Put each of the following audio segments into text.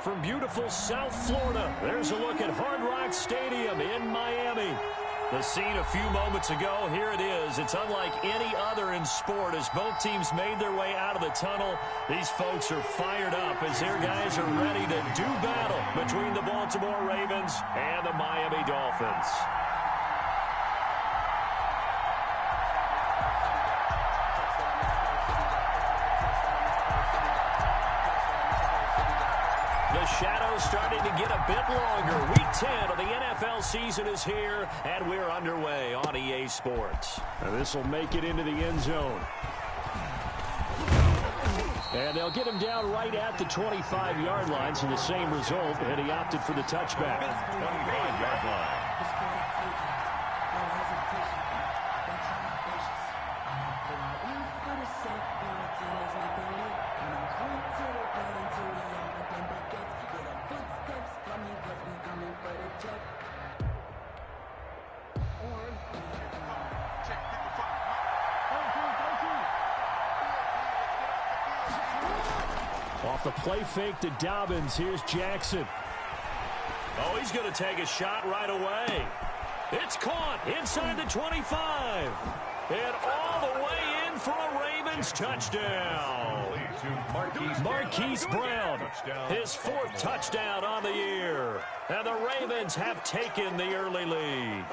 from beautiful South Florida. There's a look at Hard Rock Stadium in Miami. The scene a few moments ago, here it is. It's unlike any other in sport as both teams made their way out of the tunnel. These folks are fired up as their guys are ready to do battle between the Baltimore Ravens and the Miami Dolphins. The shadow's starting to get a bit longer. Week 10 of the NFL season is here, and we're underway on EA Sports. And this will make it into the end zone. And they'll get him down right at the 25-yard line, so the same result, and he opted for the touchback. 25-yard line. Off the play fake to Dobbins. Here's Jackson. Oh, he's going to take a shot right away. It's caught inside the 25. And all the way in for a Ravens touchdown. Marquise Brown, his fourth touchdown on the year. And the Ravens have taken the early lead.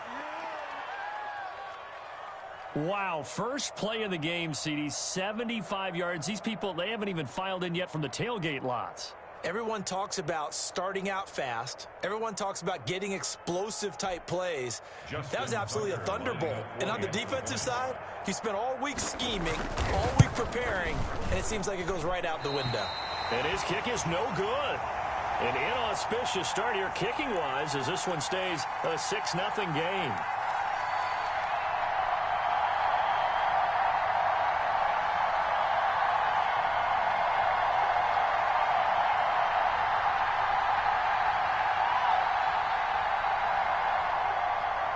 Wow, first play of the game, CD, 75 yards. These people, they haven't even filed in yet from the tailgate lots. Everyone talks about starting out fast. Everyone talks about getting explosive-type plays. That was absolutely a thunderbolt. And on the defensive side, he spent all week scheming, all week preparing, and it seems like it goes right out the window. And his kick is no good. An inauspicious start here kicking-wise as this one stays a 6-0 game.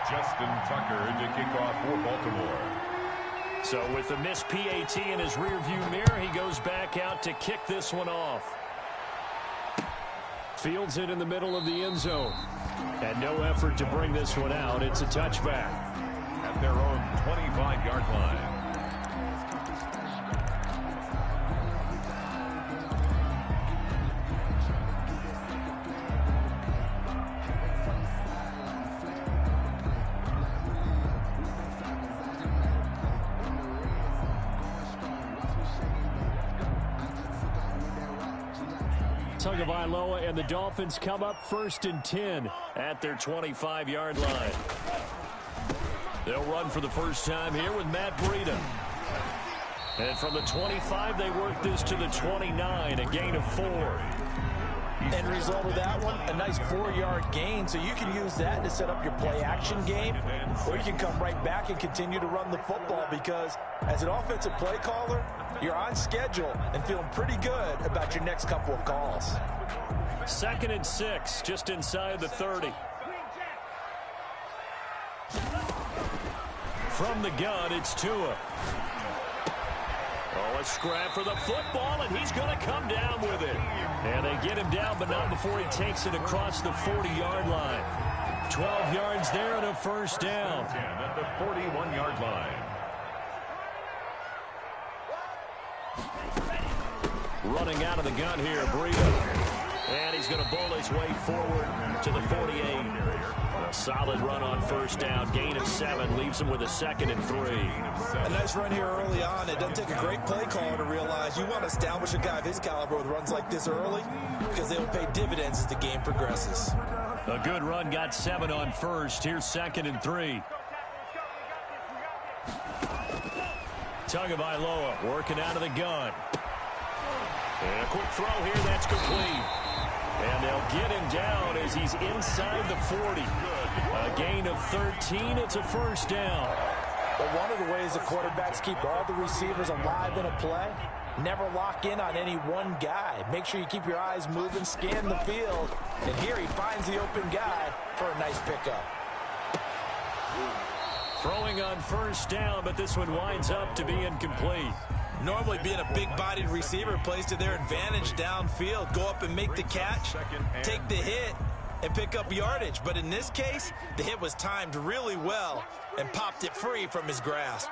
Justin Tucker to kick off for Baltimore. So with the missed PAT in his rearview mirror, he goes back out to kick this one off. Fields it in the middle of the end zone. And no effort to bring this one out. It's a touchback. At their own 25-yard line. Tagovailoa and the Dolphins come up 1st and 10 at their 25-yard line. They'll run for the first time here with Matt Breida. And from the 25, they work this to the 29, a gain of 4. End result of that one, a nice 4-yard gain, so you can use that to set up your play-action game, or you can come right back and continue to run the football because as an offensive play caller, you're on schedule and feeling pretty good about your next couple of calls. 2nd and 6, just inside the 30. From the gun, it's Tua. Oh, a scrap for the football, and he's going to come down with it. And they get him down, but not before he takes it across the 40-yard line. 12 yards there and a first down. At the 41-yard line. Running out of the gun here, Breida. And he's going to bowl his way forward to the 48. A solid run on first down. Gain of 7 leaves him with a 2nd and 3. A nice run here early on. It doesn't take a great play caller to realize you want to establish a guy of his caliber with runs like this early because they will pay dividends as the game progresses. A good run, got 7 on first. Here's 2nd and 3. Tagovailoa working out of the gun. And a quick throw here, that's complete. And they'll get him down as he's inside the 40. A gain of 13, it's a first down. But one of the ways the quarterbacks keep all the receivers alive in a play, never lock in on any one guy. Make sure you keep your eyes moving, scan the field. And here he finds the open guy for a nice pickup. Throwing on first down, but this one winds up to be incomplete. Normally being a big-bodied receiver plays to their advantage downfield. Go up and make the catch, take the hit, and pick up yardage. But in this case, the hit was timed really well and popped it free from his grasp.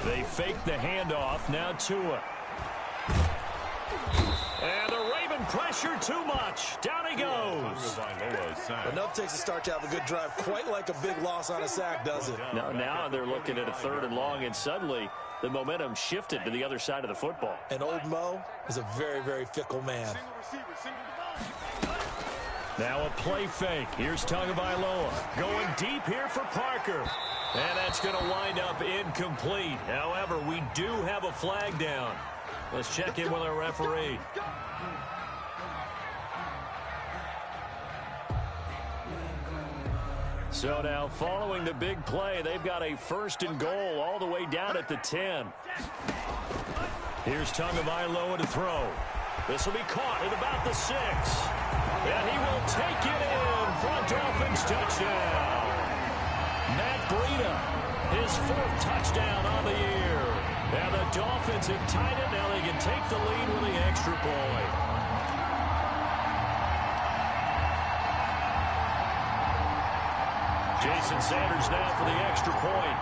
They fake the handoff. Now Tua. And the Raven pressure too much. Down he goes. Enough takes a start to have a good drive. Quite like a big loss on a sack, does it? Now they're looking at a 3rd and long, and suddenly the momentum shifted to the other side of the football. And old Mo is a very, very fickle man. Now a play fake. Here's Tagovailoa going deep here for Parker. And that's going to wind up incomplete. However, we do have a flag down. Let's check in with our referee. So now following the big play, they've got a 1st and goal all the way down at the 10. Here's Tagovailoa to throw. This will be caught at about the 6. And he will take it in for a Dolphins touchdown. Matt Breida, his 4th touchdown on the year. And the Dolphins have tied it. Now they can take the lead with the extra point. Jason Sanders now for the extra point.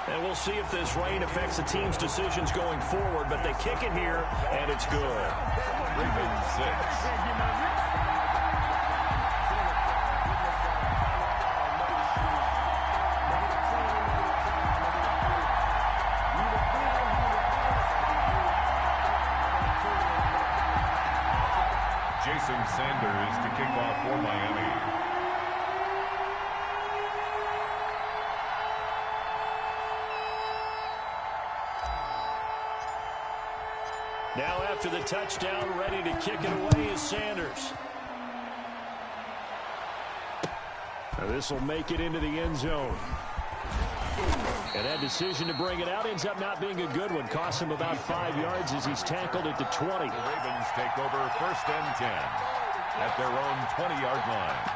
And we'll see if this rain affects the team's decisions going forward, but they kick it here, and it's good. Ravens 6. Jason Sanders to kick off for Miami. Now after the touchdown, ready to kick it away is Sanders. Now this will make it into the end zone. And that decision to bring it out ends up not being a good one. Costs him about 5 yards as he's tackled at the 20. The Ravens take over 1st and 10 at their own 20-yard line.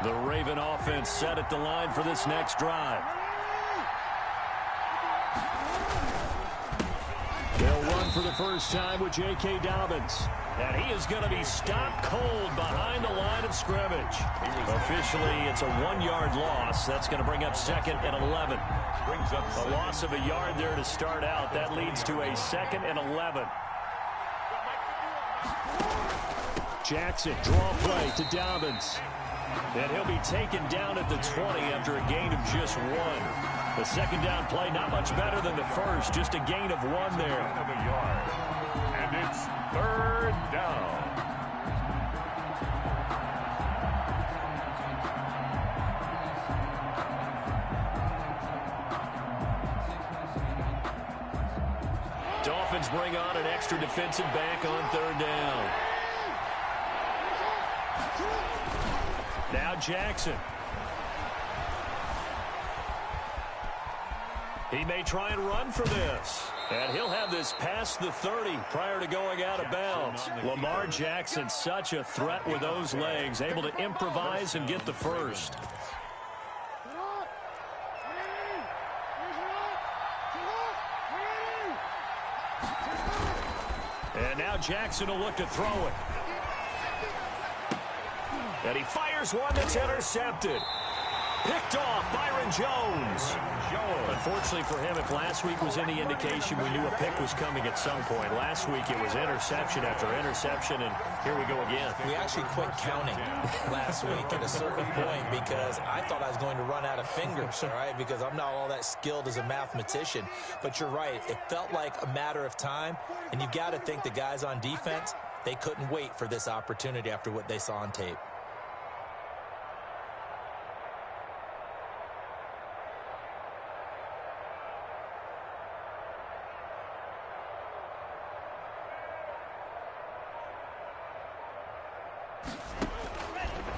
The Raven offense set at the line for this next drive. They'll run for the first time with J.K. Dobbins. And he is going to be stopped cold behind the line of scrimmage. Officially, it's a 1-yard loss. That's going to bring up 2nd and 11. Brings up a loss of a yard there to start out. That leads to a 2nd and 11. Jackson, draw play to Dobbins. And he'll be taken down at the 20 after a gain of just 1. The 2nd down play, not much better than the first. Just a gain of 1 there. Of a yard. And it's 3rd down. Dolphins bring on an extra defensive back on 3rd down. Now Jackson. He may try and run for this. And he'll have this past the 30 prior to going out of bounds. Lamar Jackson, such a threat with those legs, able to improvise and get the first. And now Jackson will look to throw it. And he fires one that's intercepted. Picked off Byron Jones. Unfortunately for him, if last week was any indication, we knew a pick was coming at some point. Last week it was interception after interception, and here we go again. We actually quit counting last week at a certain point because I thought I was going to run out of fingers, all right, because I'm not all that skilled as a mathematician. But you're right. It felt like a matter of time, and you've got to think the guys on defense, they couldn't wait for this opportunity after what they saw on tape.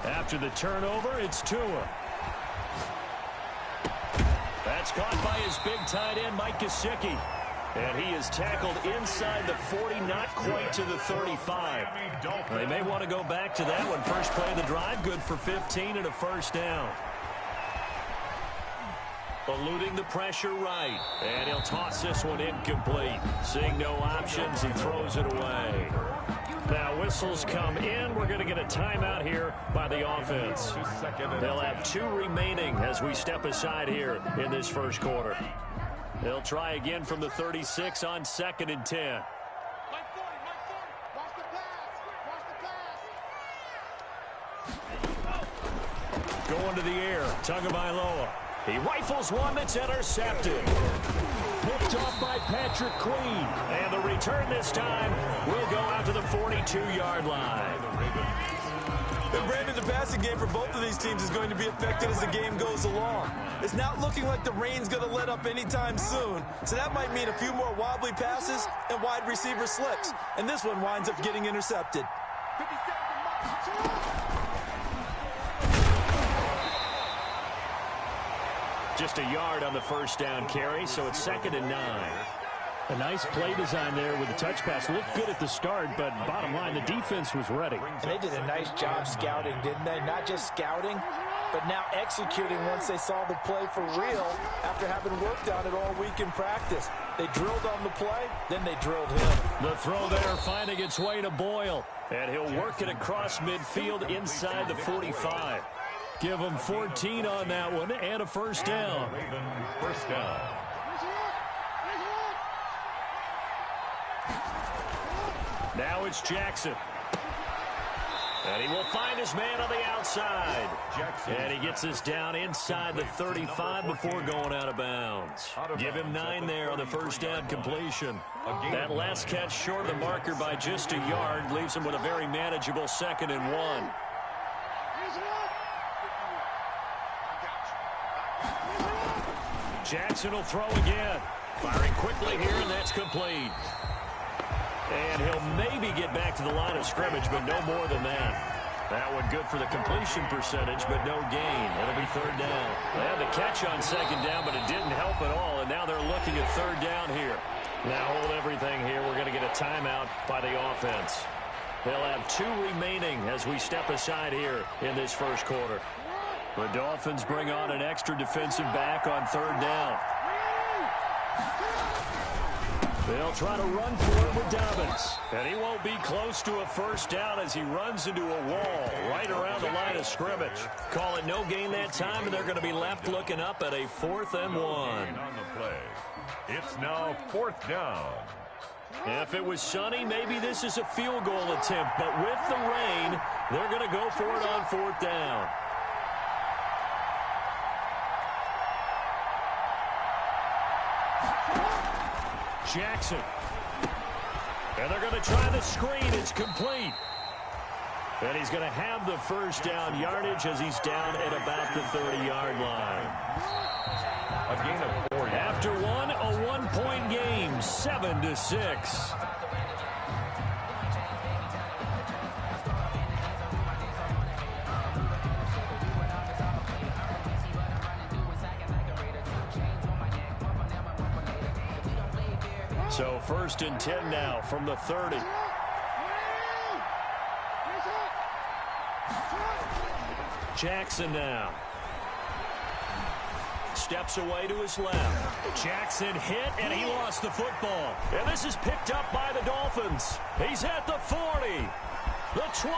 After the turnover, it's Tua. That's caught by his big tight end, Mike Gesicki. And he is tackled inside the 40, not quite to the 35. They may want to go back to that one. First play of the drive, good for 15 and a first down. Eluding the pressure right. And he'll toss this one incomplete. Seeing no options, he throws it away. Now whistles come in. We're going to get a timeout here by the offense. They'll have 2 remaining as we step aside here in this first quarter. They'll try again from the 36 on 2nd and 10. Going to the air. Tagovailoa. He rifles one that's intercepted. Picked off by Patrick Queen. And the return this time will go out to the 42-yard line. And Brandon, the passing game for both of these teams is going to be affected as the game goes along. It's not looking like the rain's going to let up anytime soon. So that might mean a few more wobbly passes and wide receiver slips. And this one winds up getting intercepted. Just a yard on the first down carry, so it's 2nd and 9. A nice play design there with the touch pass. Looked good at the start, but bottom line, the defense was ready. And they did a nice job scouting, didn't they? Not just scouting, but now executing once they saw the play for real after having worked on it all week in practice. They drilled on the play, then they drilled him. The throw there finding its way to Boyle, and he'll work it across midfield inside the 45. Give him 14 on that one and a first down. First down. Now it's Jackson. And he will find his man on the outside. And he gets us down inside the 35 before going out of bounds. Give him 9 there on the first down completion. That last catch short of the marker by just a yard leaves him with a very manageable 2nd and 1. Jackson will throw again. Firing quickly here, and that's complete. And he'll maybe get back to the line of scrimmage, but no more than that. That one good for the completion percentage, but no gain. It'll be 3rd down. They had the catch on 2nd down, but it didn't help at all, and now they're looking at 3rd down here. Now hold everything here. We're going to get a timeout by the offense. They'll have 2 remaining as we step aside here in this first quarter. The Dolphins bring on an extra defensive back on 3rd down. They'll try to run for it with Dobbins. And he won't be close to a first down as he runs into a wall right around the line of scrimmage. Call it no gain that time, and they're going to be left looking up at a 4th and 1. On the play. It's now 4th down. If it was sunny, maybe this is a field goal attempt. But with the rain, they're going to go for it on 4th down. Jackson. And they're going to try the screen. It's complete. And he's going to have the first down yardage as he's down at about the 30-yard line. A gain of 4 yards. After one, a one-point game, 7-6. So 1st and 10 now from the 30. Jackson now. Steps away to his left. Jackson hit, and he lost the football. And this is picked up by the Dolphins. He's at the 40, the 20,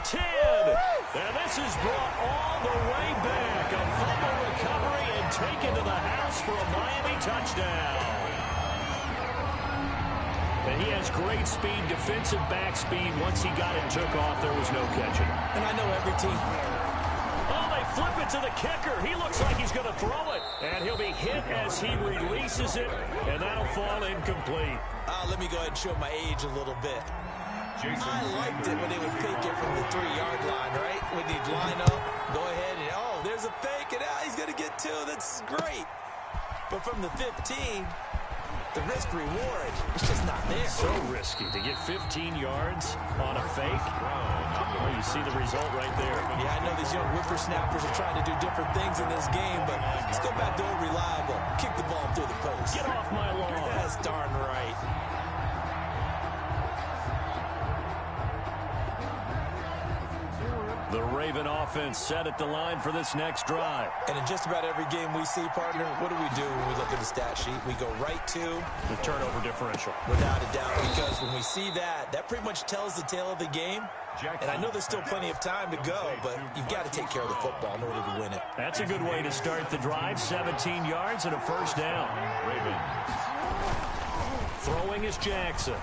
10. And this is brought all the way back. A fumble recovery and taken to the house for a Miami touchdown. And he has great speed, defensive back speed. Once he got it and took off, there was no catching. And I know every team. Oh, they flip it to the kicker. He looks like he's going to throw it. And he'll be hit as he releases it, and that'll fall incomplete. Let me go ahead and show my age a little bit. I liked it when they would fake it from the 3-yard line, right? When they'd line up, go ahead, and oh, there's a fake, and he's going to get 2. That's great. But from the 15, the risk-reward is just not there. So risky to get 15 yards on a fake. Well, you see the result right there. Yeah, I know these young whippersnappers are trying to do different things in this game, but let's go back to old reliable. Kick the ball through the post. Get off my lawn. That's darn right. The Raven offense set at the line for this next drive. And in just about every game we see, partner, what do we do when we look at the stat sheet? We go right to the turnover differential. Without a doubt, because when we see that, that pretty much tells the tale of the game. And I know there's still plenty of time to go, but you've got to take care of the football in order to win it. That's a good way to start the drive. 17 yards and a first down. Ravens. Throwing is Jackson.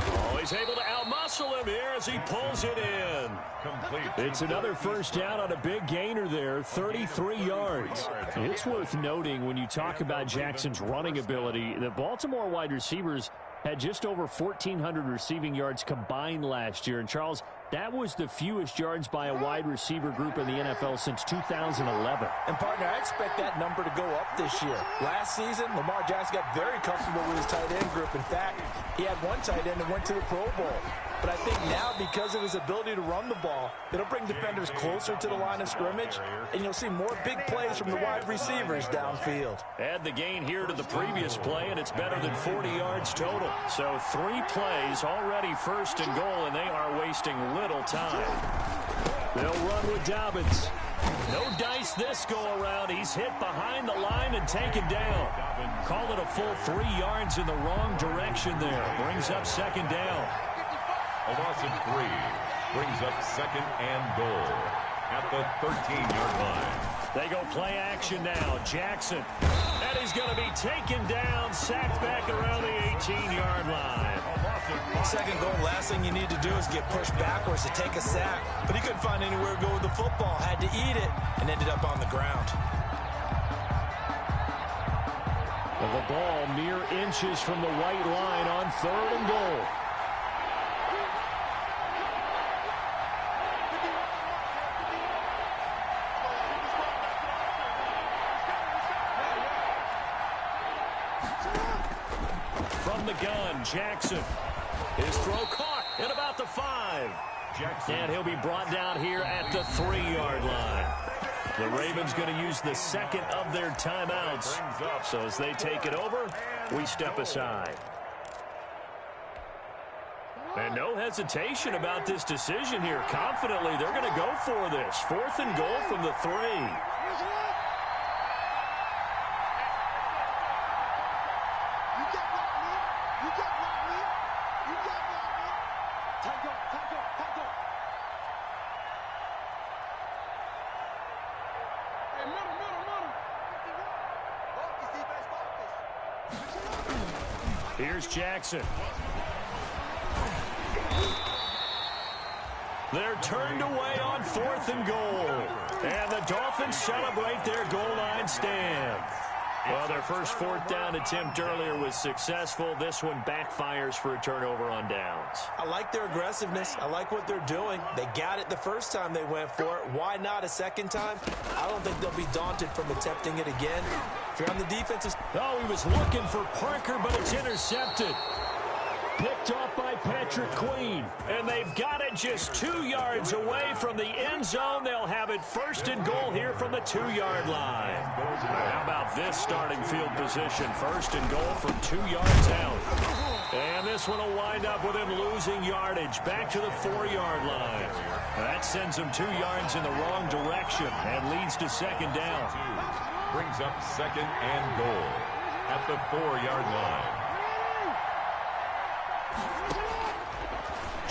Oh, he's able to outmuscle him here as he pulls it in. Complete. It's another first down on a big gainer there, 33 yards. It's worth noting when you talk about Jackson's running ability, the Baltimore wide receivers had just over 1,400 receiving yards combined last year. And, Charles, that was the fewest yards by a wide receiver group in the NFL since 2011. And, partner, I expect that number to go up this year. Last season, Lamar Jackson got very comfortable with his tight end group. In fact, he had one tight end that went to the Pro Bowl. But I think now, because of his ability to run the ball, it'll bring defenders closer to the line of scrimmage, and you'll see more big plays from the wide receivers downfield. Add the gain here to the previous play, and it's better than 40 yards total. So 3 plays already first and goal, and they are wasting little time. They'll run with Dobbins. No dice this go-around. He's hit behind the line and taken down. Call it a full 3 yards in the wrong direction there. Brings up second down. A loss of 3 brings up second and goal at the 13-yard line. They go play action now. Jackson. And he's going to be taken down, sacked back around the 18-yard line. Second goal, last thing you need to do is get pushed backwards to take a sack. But he couldn't find anywhere to go with the football. Had to eat it and ended up on the ground. The ball mere inches from the white line on 3rd and goal. From the gun, Jackson. His throw caught at about the 5. Jackson. And he'll be brought down here at the 3-yard line. The Ravens going to use the second of their timeouts. So as they take it over, we step aside. And no hesitation about this decision here. Confidently, they're going to go for this. 4th and goal from the 3. Here's Jackson. They're turned away on 4th and goal. And the Dolphins celebrate their goal line stand. Well, their first 4th down attempt earlier was successful. This one backfires for a turnover on downs. I like their aggressiveness. I like what they're doing. They got it the first time they went for it. Why not a second time? I don't think they'll be daunted from attempting it again. If you're on the defensive... Oh, he was looking for Parker, but it's intercepted. Picked off by Patrick Queen. And they've got it just 2 yards away from the end zone. They'll have it 1st and goal here from the 2-yard line. How about this starting field position? 1st and goal from 2 yards out. And this one will wind up with him losing yardage back to the 4-yard line. That sends him 2 yards in the wrong direction and leads to second down. Brings up second and goal at the 4-yard line.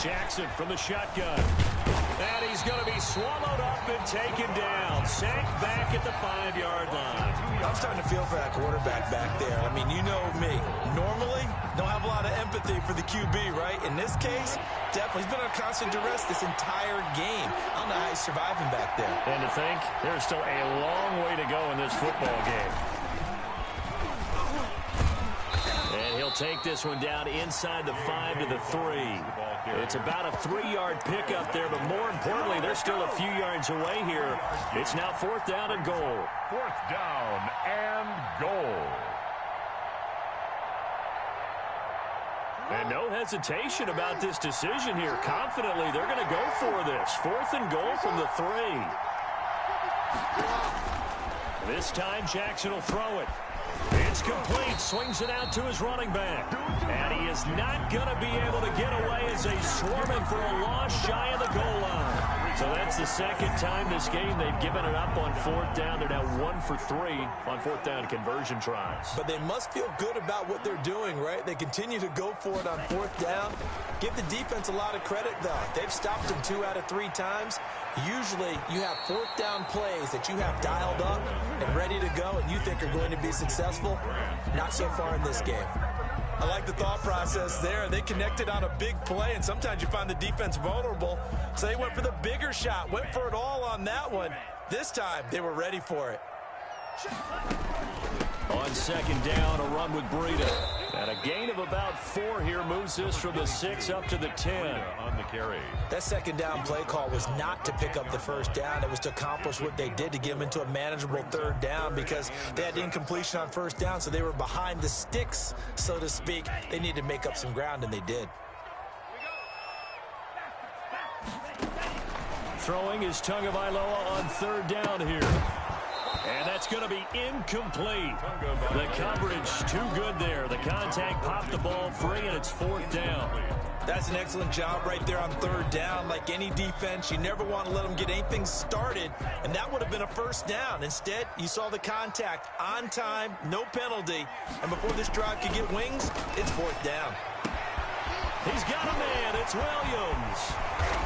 Jackson from the shotgun. And he's going to be swallowed up and taken down. Sacked back at the 5-yard line. I'm starting to feel for that quarterback back there. I mean, you know me. Normally, don't have a lot of empathy for the QB, right? In this case, definitely. He's been on constant duress this entire game. I don't know how he's surviving back there. And to think, there's still a long way to go in this football game. And he'll they'll take this one down inside the 5 to the 3. It's about a 3-yard pickup there, but more importantly, they're still a few yards away here. It's now 4th down and goal. 4th down and goal. And no hesitation about this decision here. Confidently, they're going to go for this. 4th and goal from the 3. This time, Jackson will throw it. It's complete. Swings it out to his running back. And he is not going to be able to get away as they swarm him for a loss shy of the goal line. So that's the second time this game they've given it up on 4th down. They're now 1 for 3 on 4th down conversion tries. But they must feel good about what they're doing, right? They continue to go for it on 4th down. Give the defense a lot of credit, though. They've stopped them 2 out of 3 times. Usually, you have 4th down plays that you have dialed up and ready to go and you think are going to be successful. Not so far in this game. I like the thought process there. They connected on a big play, and sometimes you find the defense vulnerable. So they went for the bigger shot, went for it all on that one. This time, they were ready for it. On 2nd down, a run with Breida. And a gain of about 4 here moves this from the 6 up to the 10. On the carry. That 2nd down play call was not to pick up the 1st down. It was to accomplish what they did to get them into a manageable 3rd down because they had incompletion on 1st down, so they were behind the sticks, so to speak. They needed to make up some ground, and they did. Throwing is Tagovailoa on 3rd down here. And that's going to be incomplete. The coverage too good there. The contact popped the ball free, and it's 4th down. That's an excellent job right there on 3rd down. Like any defense, you never want to let them get anything started, and that would have been a 1st down. Instead, you saw the contact on time, no penalty, and before this drive could get wings, it's 4th down. He's got a man. It's Williams.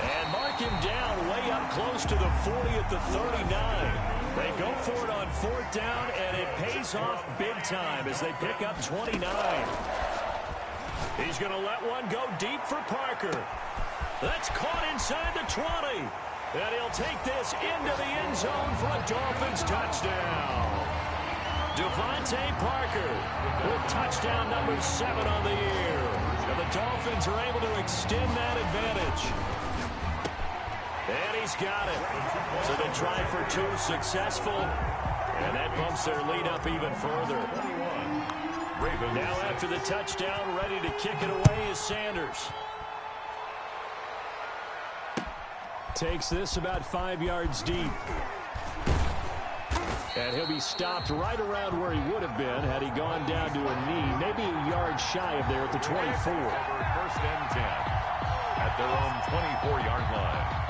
And mark him down way up close to the 40 at the 39. They go for it on 4th down, and it pays off big time as they pick up 29. He's going to let one go deep for Parker. That's caught inside the 20. And he'll take this into the end zone for a Dolphins touchdown. Devontae Parker with touchdown number 7 on the year. And the Dolphins are able to extend that advantage. And he's got it. So they try for 2, successful. And that bumps their lead up even further. Now after the touchdown, ready to kick it away is Sanders. Takes this about 5 yards deep. And he'll be stopped right around where he would have been had he gone down to a knee, maybe a yard shy of there at the 24. 1st and 10 at their own 24-yard line.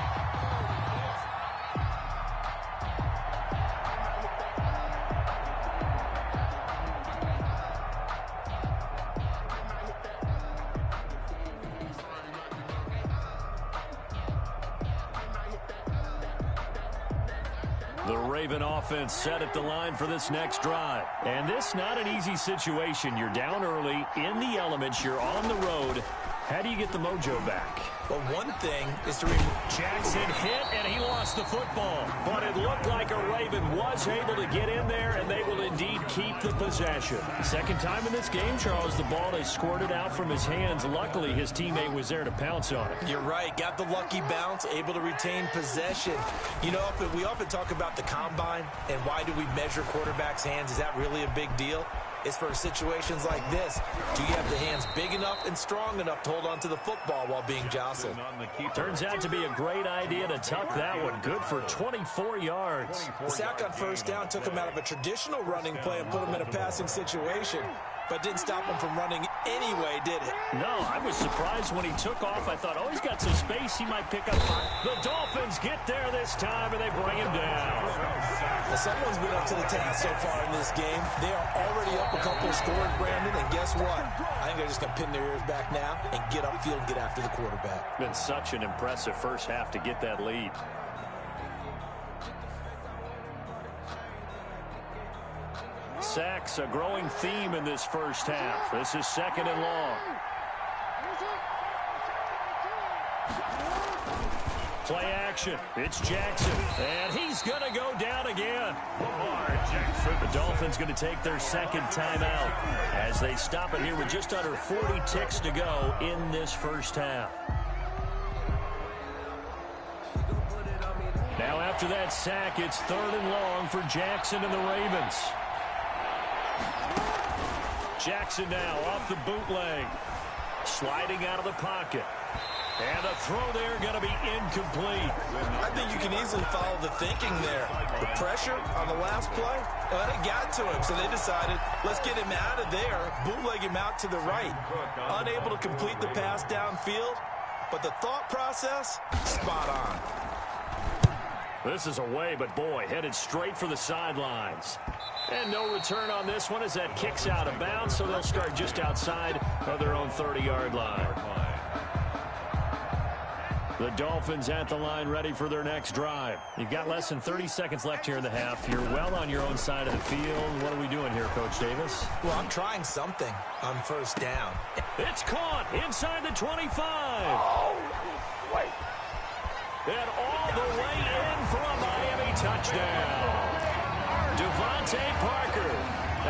The Raven offense set at the line for this next drive. And this not an easy situation. You're down early, in the elements, you're on the road. How do you get the mojo back? Well, one thing is to Jackson hit, and he lost the football. But it looked like a Raven was able to get in there, and they will indeed keep the possession. Second time in this game, Charles, the ball they squirted out from his hands. Luckily, his teammate was there to pounce on it. You're right. Got the lucky bounce, able to retain possession. You know, we often talk about the combine and why do we measure quarterbacks' hands. Is that really a big deal? It's for situations like this. Do you have the hands big enough and strong enough to hold on to the football while being jostled? Turns out to be a great idea to tuck that one. Good for 24 yards. The sack on 1st down took him out of a traditional running play and put him in a passing situation. But didn't stop him from running anyway, did it? No, I was surprised when he took off. I thought, oh, he's got some space. He might pick up. The Dolphins get there this time, and they bring him down. Well, someone's been up to the task so far in this game. They are already up a couple of scores, Brandon, and guess what? I think they're just going to pin their ears back now and get upfield and get after the quarterback. Been such an impressive first half to get that lead. Sacks, a growing theme in this first half. This is 2nd and long. Play action. It's Jackson. And he's going to go down again. The Dolphins going to take their second timeout as they stop it here with just under 40 ticks to go in this first half. Now after that sack, it's 3rd and long for Jackson and the Ravens. Jackson now off the bootleg. Sliding out of the pocket. And the throw there going to be incomplete. I think you can easily follow the thinking there. The pressure on the last play, it got to him. So they decided, let's get him out of there, bootleg him out to the right. Unable to complete the pass downfield, but the thought process, spot on. This is away, but boy, headed straight for the sidelines. And no return on this one as that kicks out of bounds, so they'll start just outside of their own 30-yard line. The Dolphins at the line ready for their next drive. You've got less than 30 seconds left here in the half. You're well on your own side of the field. What are we doing here, Coach Davis? Well, I'm trying something on first down. It's caught inside the 25. Oh, wait. And all the way in for a Miami touchdown. Devontae Parker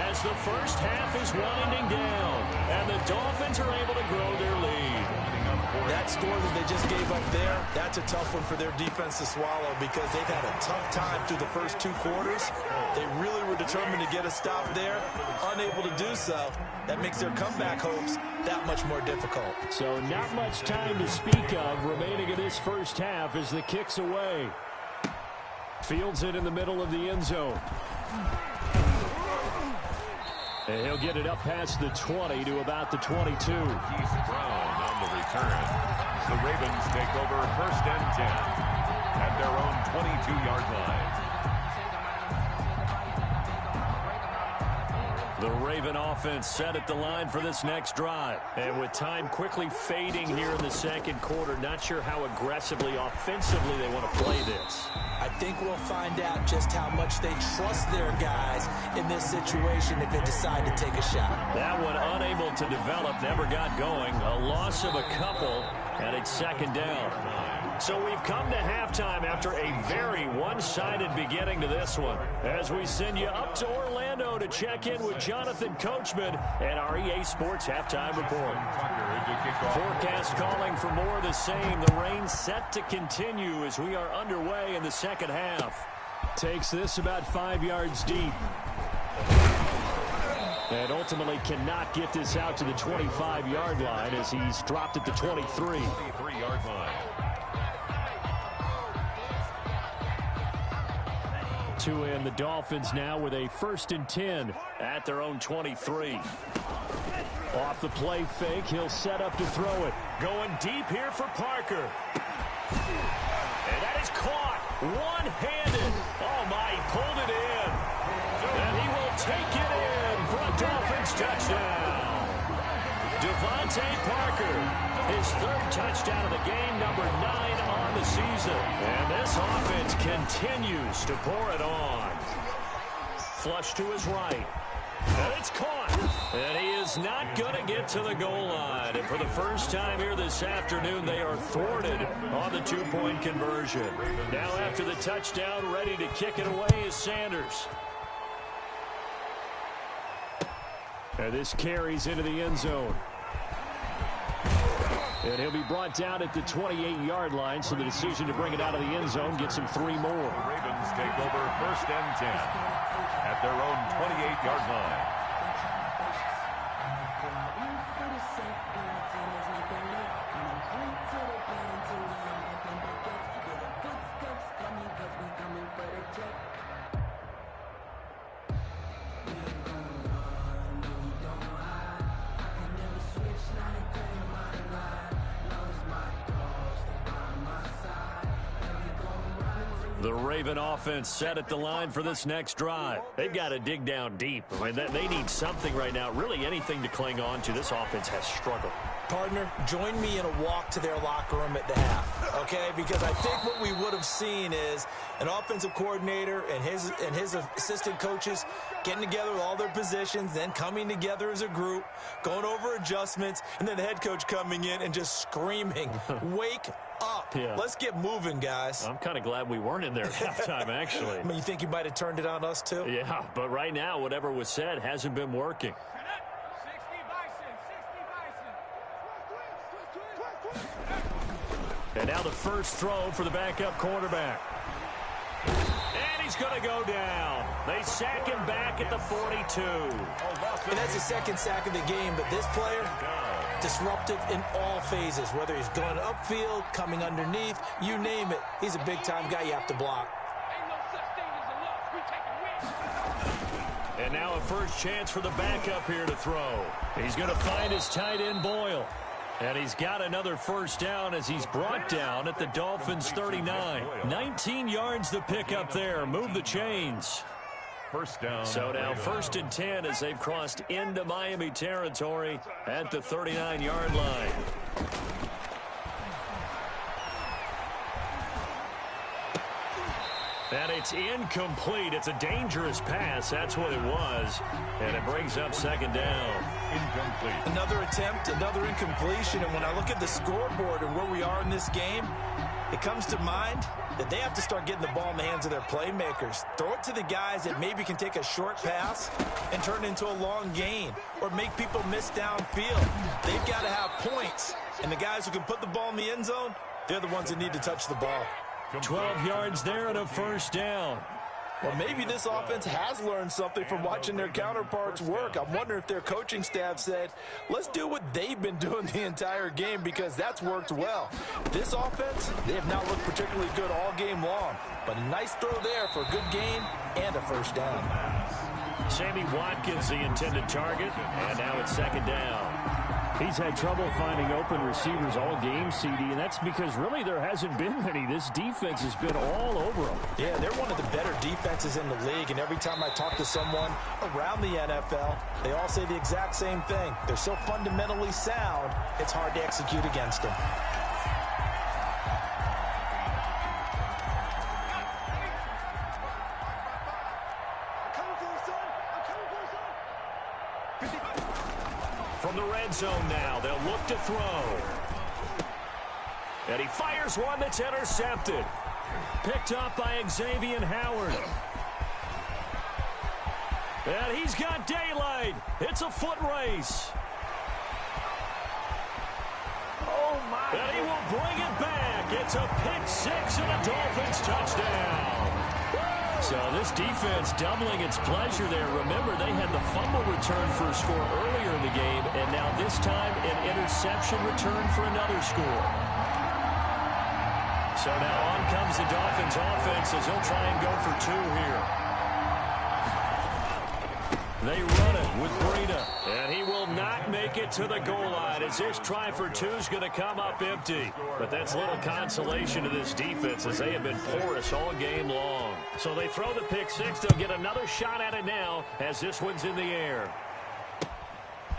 as the first half is winding down. And the Dolphins are able to grow their lead. That score that they just gave up there, that's a tough one for their defense to swallow because they've had a tough time through the first 2 quarters. They really were determined to get a stop there, unable to do so. That makes their comeback hopes that much more difficult. So not much time to speak of remaining in this first half as the kick's away. Fields it in the middle of the end zone. And he'll get it up past the 20 to about the 22. Heath Brown on the return. The Ravens take over 1st and 10 at their own 22-yard line. The Raven offense set at the line for this next drive. And with time quickly fading here in the second quarter, not sure how aggressively, offensively they want to play this. I think we'll find out just how much they trust their guys in this situation if they decide to take a shot. That one unable to develop, never got going. A loss of a couple, and it's 2nd down. So we've come to halftime after a very one-sided beginning to this one. As we send you up to Orlando to check in with Jonathan Coachman and our EA Sports Halftime Report. Forecast calling for more of the same. The rain set to continue as we are underway in the second half. Takes this about 5 yards deep. And ultimately cannot get this out to the 25-yard line as he's dropped at the 23. 23-yard line. 2 in. The Dolphins now with a 1st and 10 at their own 23. Off the play fake, he'll set up to throw it. Going deep here for Parker. And that is caught one-handed. Oh my, he pulled it in. And he will take it in for a Dolphins touchdown. Devontae Parker, his 3rd touchdown of the game, number 9 on the season. And this offense continues to pour it on. Flush to his right. And it's caught. And he is not going to get to the goal line. And for the first time here this afternoon, they are thwarted on the 2-point conversion. Now after the touchdown, ready to kick it away is Sanders. And this carries into the end zone. And he'll be brought down at the 28-yard line, so the decision to bring it out of the end zone gets him 3 more. The Ravens take over 1st and 10 at their own 28-yard line. The Raven offense set at the line for this next drive. They've got to dig down deep. I mean, they need something right now, really anything to cling on to. This offense has struggled. Partner, join me in a walk to their locker room at the half, okay? Because I think what we would have seen is an offensive coordinator and his assistant coaches getting together with all their positions, then coming together as a group, going over adjustments, and then the head coach coming in and just screaming, wake up. Yeah. Let's get moving, guys. I'm kind of glad we weren't in there at halftime, actually. I mean, you think he might have turned it on us, too? Yeah, but right now, whatever was said hasn't been working. And now the first throw for the backup quarterback. And he's going to go down. They sack him back at the 42. And that's the second sack of the game, but this player, disruptive in all phases, whether he's going upfield, coming underneath, you name it. He's a big-time guy you have to block. And now a first chance for the backup here to throw. He's going to find his tight end, Boyle. And he's got another first down as he's brought down at the Dolphins' 39. 19 yards the pickup there. Move the chains. First down. So now 1st and 10 as they've crossed into Miami territory at the 39-yard line. And it's incomplete. It's a dangerous pass. That's what it was. And it brings up second down. Incomplete. Another attempt, another incompletion. And when I look at the scoreboard and where we are in this game, it comes to mind that they have to start getting the ball in the hands of their playmakers. Throw it to the guys that maybe can take a short pass and turn it into a long gain or make people miss downfield. They've got to have points. And the guys who can put the ball in the end zone, they're the ones that need to touch the ball. 12 yards there and a first down. Well, maybe this offense has learned something from watching their counterparts work. I'm wondering if their coaching staff said, let's do what they've been doing the entire game because that's worked well. This offense, they have not looked particularly good all game long. But a nice throw there for a good gain and a first down. Sammy Watkins, the intended target, and now it's second down. He's had trouble finding open receivers all game, CD, and that's because really there hasn't been many. This defense has been all over them. Yeah, they're one of the better defenses in the league, and every time I talk to someone around the NFL, they all say the exact same thing. They're so fundamentally sound, it's hard to execute against them. From the red zone now, they'll look to throw. And he fires one that's intercepted. Picked up by Xavier Howard. And he's got daylight. It's a foot race. Oh, my. And he will bring it back. It's a pick six and a Dolphins touchdown. So this defense doubling its pleasure there. Remember, they had the fumble return for a score earlier in the game, and now this time an interception return for another score. So now on comes the Dolphins offense as they'll try and go for two here. They run it with Breida, and he will not make it to the goal line as this try for two is going to come up empty. But that's little consolation to this defense as they have been porous all game long. So they throw the pick six. They'll get another shot at it now as this one's in the air.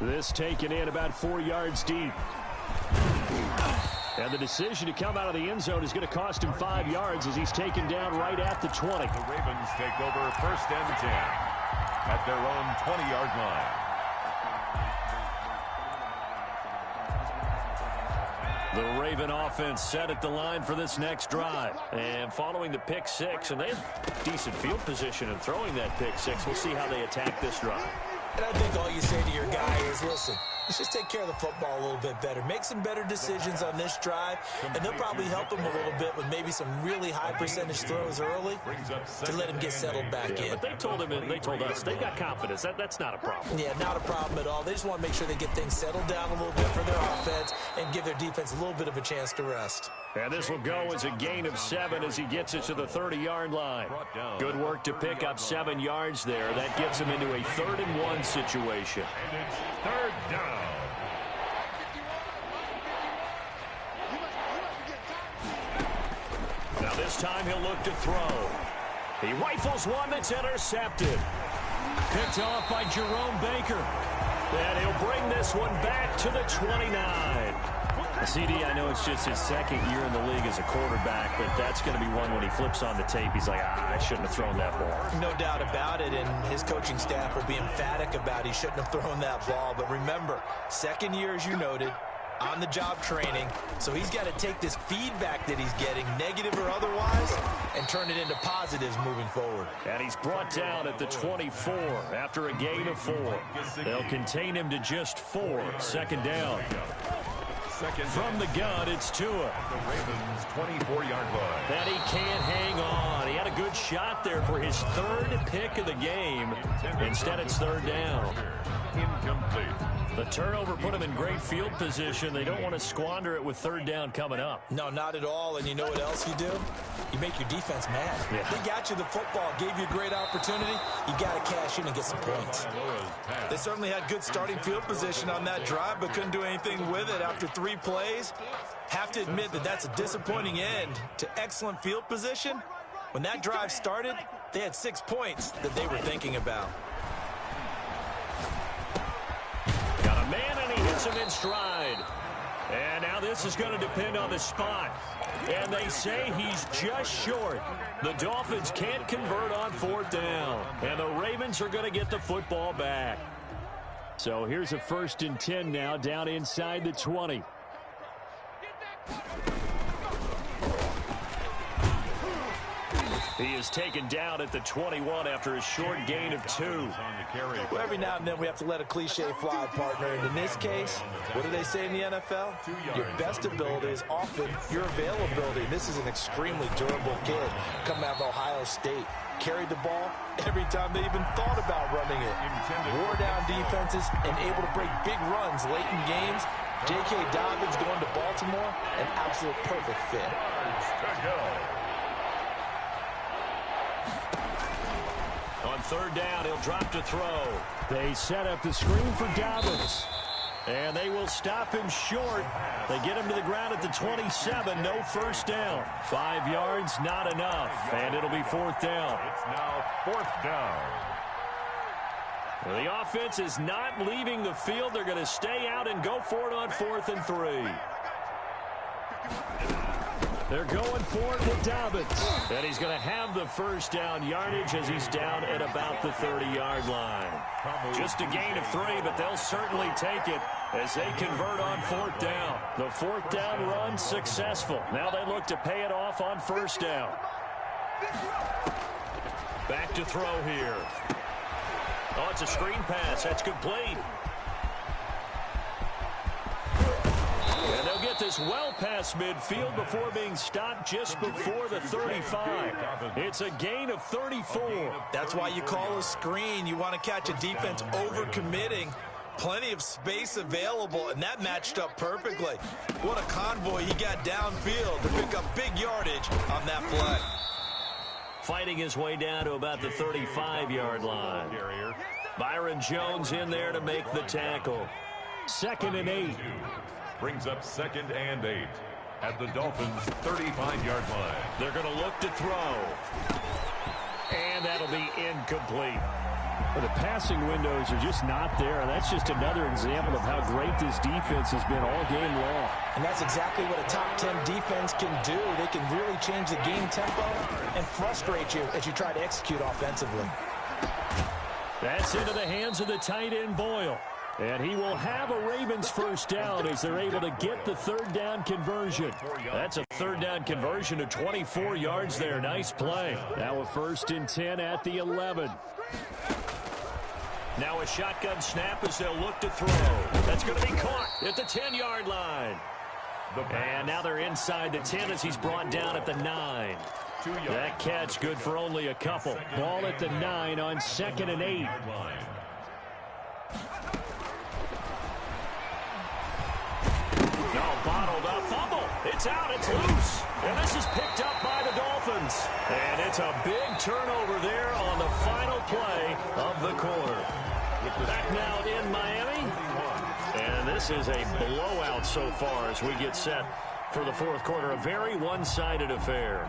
This taken in about 4 yards deep. And the decision to come out of the end zone is going to cost him 5 yards as he's taken down right at the 20. The Ravens take over 1st and 10 at their own 20-yard line. The Raven offense set at the line for this next drive. And following the pick six, and they have decent field position in throwing that pick six. We'll see how they attack this drive. And I think all you say to your guy is, listen, let's just take care of the football a little bit better. Make some better decisions on this drive, and they'll probably help him a little bit with maybe some really high percentage throws early to let him get settled back in. But they told him, and they told us, they've got confidence. That's not a problem. Yeah, not a problem at all. They just want to make sure they get things settled down a little bit for their offense and give their defense a little bit of a chance to rest. And this will go as a gain of 7 as he gets it to the 30-yard line. Good work to pick up 7 yards there. That gets him into a 3rd and 1 situation. And it's 3rd down. Now this time he'll look to throw. He rifles one that's intercepted. Picked off by Jerome Baker. And he'll bring this one back to the 29. CD, I know it's just his second year in the league as a quarterback, but that's going to be one when he flips on the tape. He's like, I shouldn't have thrown that ball. No doubt about it, and his coaching staff will be emphatic about he shouldn't have thrown that ball. But remember, second year, as you noted, on-the-job training, so he's got to take this feedback that he's getting, negative or otherwise, and turn it into positives moving forward. And he's brought down at the 24 after a gain of 4. They'll contain him to just 4. Second down. From the gun, it's Tua. The Ravens' 24-yard line. And he can't hang on. He had a good shot there for his 3rd pick of the game. Instead, it's 3rd down. Incomplete. The turnover put him in great field position. They don't want to squander it with 3rd down coming up. No, not at all. And you know what else you do? You make your defense mad. Yeah. They got you the football, gave you a great opportunity. You got to cash in and get some points. They certainly had good starting field position on that drive, but couldn't do anything with it after 3 plays. Have to admit that that's a disappointing end to excellent field position. When that drive started, they had 6 points that they were thinking about. Got a man, and he hits him in stride. And now this is going to depend on the spot. And they say he's just short. The Dolphins can't convert on 4th down. And the Ravens are going to get the football back. So here's a 1st and 10 now, down inside the 20. He is taken down at the 21 after a short gain of 2. Well, every now and then we have to let a cliche fly, partner. And in this case, what do they say in the NFL? Your best ability is often your availability. This is an extremely durable kid coming out of Ohio State. Carried the ball every time they even thought about running it. Wore down defenses and able to break big runs late in games. J.K. Dobbins going to Baltimore, an absolute perfect fit. On 3rd down, he'll drop to throw. They set up the screen for Dobbins. And they will stop him short. They get him to the ground at the 27. No 1st down. 5 yards, not enough. And it'll be 4th down. It's now 4th down. Well, the offense is not leaving the field. They're going to stay out and go for it on 4th and 3. They're going for it with Dobbins. And he's going to have the 1st down yardage as he's down at about the 30-yard line. Just a gain of 3, but they'll certainly take it as they convert on 4th down. The 4th down run successful. Now they look to pay it off on 1st down. Back to throw here. Oh, it's a screen pass. That's complete. And they'll get this well past midfield before being stopped just before the 35. It's a gain of 34. That's why you call a screen. You want to catch a defense over-committing. Plenty of space available, and that matched up perfectly. What a convoy he got downfield to pick up big yardage on that play. Fighting his way down to about the 35-yard line. Byron Jones in there to make the tackle. 2nd and 8. Brings up 2nd and 8 at the Dolphins' 35-yard line. They're going to look to throw. And that'll be incomplete. Well, the passing windows are just not there. And that's just another example of how great this defense has been all game long. And that's exactly what a top 10 defense can do. They can really change the game tempo and frustrate you as you try to execute offensively. That's into the hands of the tight end, Boyle. And he will have a Ravens 1st down as they're able to get the 3rd down conversion. That's a 3rd down conversion of 24 yards there. Nice play. Now a 1st and 10 at the 11. Now a shotgun snap as they'll look to throw. That's going to be caught at the 10-yard line. And now they're inside the 10 as he's brought down at the 9. That catch good for only a couple. Ball at the 9 on 2nd and 8. Bottled up, fumble. It's out, it's loose. And this is picked up by the Dolphins. And it's a big turnover there on the final play of the quarter. Back now in Miami. And this is a blowout so far as we get set for the 4th quarter. A very one-sided affair.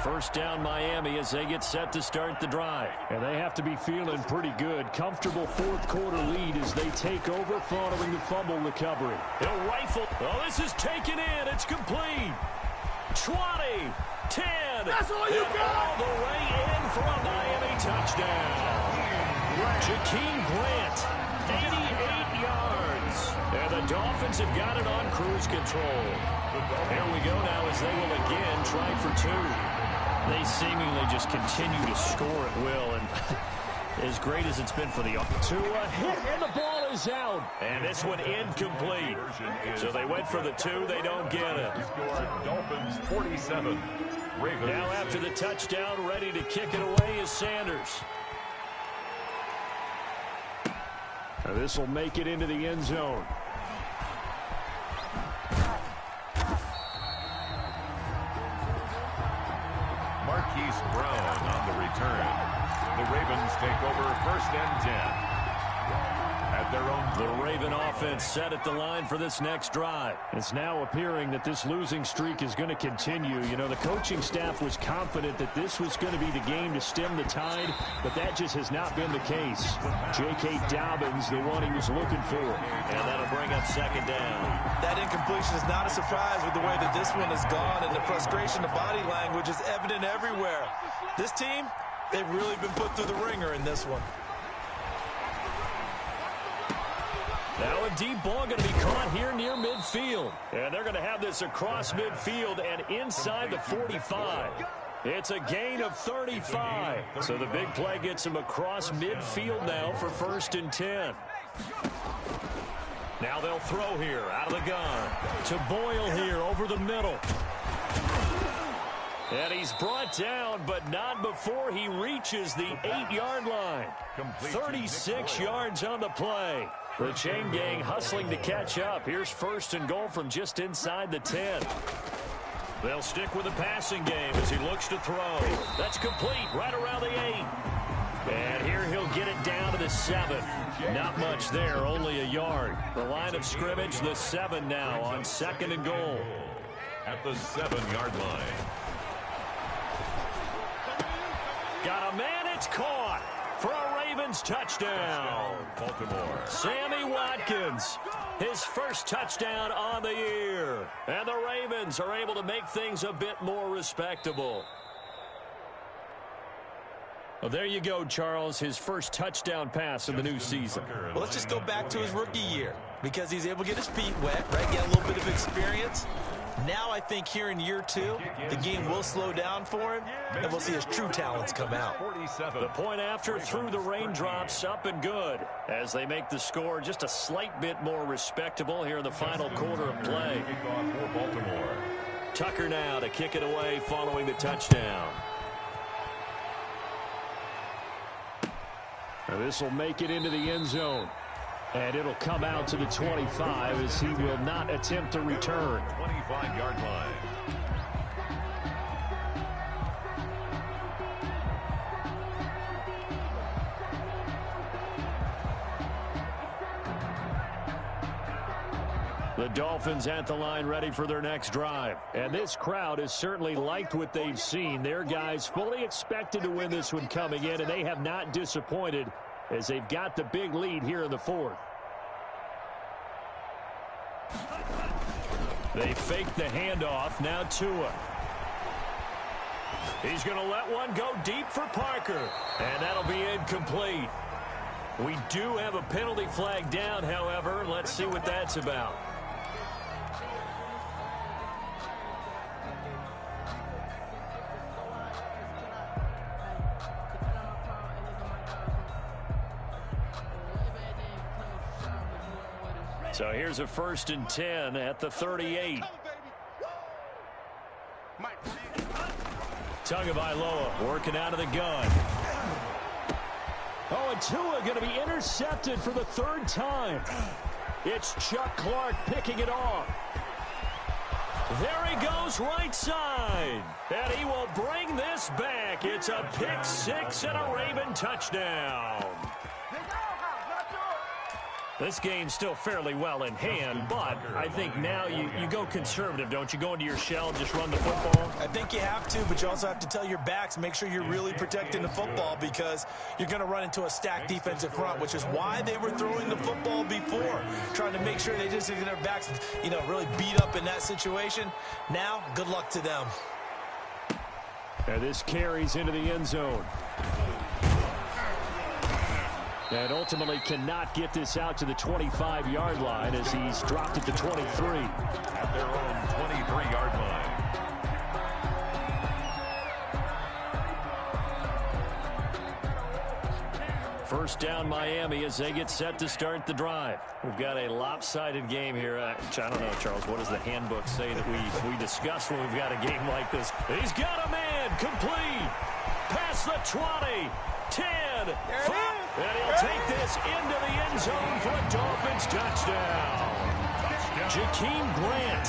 First down Miami as they get set to start the drive. And they have to be feeling pretty good. Comfortable fourth quarter lead as they take over following the fumble recovery. He'll rifle. Oh, this is taken in. It's complete. 20, 10. That's all you got. All the way in for a Miami touchdown. Jakeem Grant, 88 yards. And the Dolphins have got it on cruise control. Here we go now as they will again try for two. They seemingly just continue to score at will, and as great as it's been for the to a hit, and the ball is out. And this one incomplete. So they went for the two. They don't get it. Dolphins 47. Ravens. Now after the touchdown, ready to kick it away is Sanders. This will make it into the end zone. Marquise Brown on the return. The Ravens take over first and 10. At their own. The Raven offense set at the line for this next drive. It's now appearing that this losing streak is going to continue. You know, the coaching staff was confident that this was going to be the game to stem the tide, but that just has not been the case. J.K. Dobbins, the one he was looking for. And that'll bring up second down. That incompletion is not a surprise with the way that this one has gone, and the frustration of body language is evident everywhere. This team, they've really been put through the ringer in this one. Now a deep ball going to be caught here near midfield. And they're going to have this across midfield and inside the 45. It's a gain of 35. So the big play gets him across midfield now for first and 10. Now they'll throw here out of the gun to Boyle here over the middle. And he's brought down, but not before he reaches the 8-yard line. 36 yards on the play. The chain gang hustling to catch up. Here's first and goal from just inside the 10. They'll stick with the passing game as he looks to throw. That's complete right around the 8. And here he'll get it down to the 7. Not much there, only a yard. The line of scrimmage, the 7 now on second and goal. At the 7-yard line. Got a man, it's caught for a Ravens touchdown. Baltimore. Sammy Watkins, his first touchdown on the year. And the Ravens are able to make things a bit more respectable. Well, there you go, Charles, his first touchdown pass of the new season. Well, let's just go back to his rookie year because he's able to get his feet wet, right, get a little bit of experience. Now I think here in year 2, the game will slow down for him, and we'll see his true talents come out. The point after through the raindrops, up and good, as they make the score just a slight bit more respectable here in the final quarter of play. Tucker now to kick it away following the touchdown. Now this will make it into the end zone. And it'll come out to the 25 as he will not attempt to return. 25-yard line. The Dolphins at the line ready for their next drive. And this crowd has certainly liked what they've seen. Their guys fully expected to win this one coming in, and they have not disappointed as they've got the big lead here in the 4th. They fake the handoff. Now Tua. He's going to let one go deep for Parker. And that'll be incomplete. We do have a penalty flag down, however. Let's see what that's about. So here's a first and 10 at the 38. Tagovailoa working out of the gun. Oh, and Tua going to be intercepted for the 3rd time. It's Chuck Clark picking it off. There he goes right side. And he will bring this back. It's a pick 6 and a Raven touchdown. This game's still fairly well in hand, but I think now you go conservative, don't you? Go into your shell and just run the football? I think you have to, but you also have to tell your backs, make sure you're really protecting the football because you're going to run into a stacked defensive front, which is why they were throwing the football before, trying to make sure they just get their backs, really beat up in that situation. Now, good luck to them. And this carries into the end zone. And ultimately cannot get this out to the 25-yard line as he's dropped at the 23. At their own 23-yard line. First down Miami as they get set to start the drive. We've got a lopsided game here. I don't know, Charles, what does the handbook say that we discuss when we've got a game like this? He's got a man complete. Past the 20, 10, 5. And he'll take this into the end zone for a Dolphins touchdown. Jakeem Grant,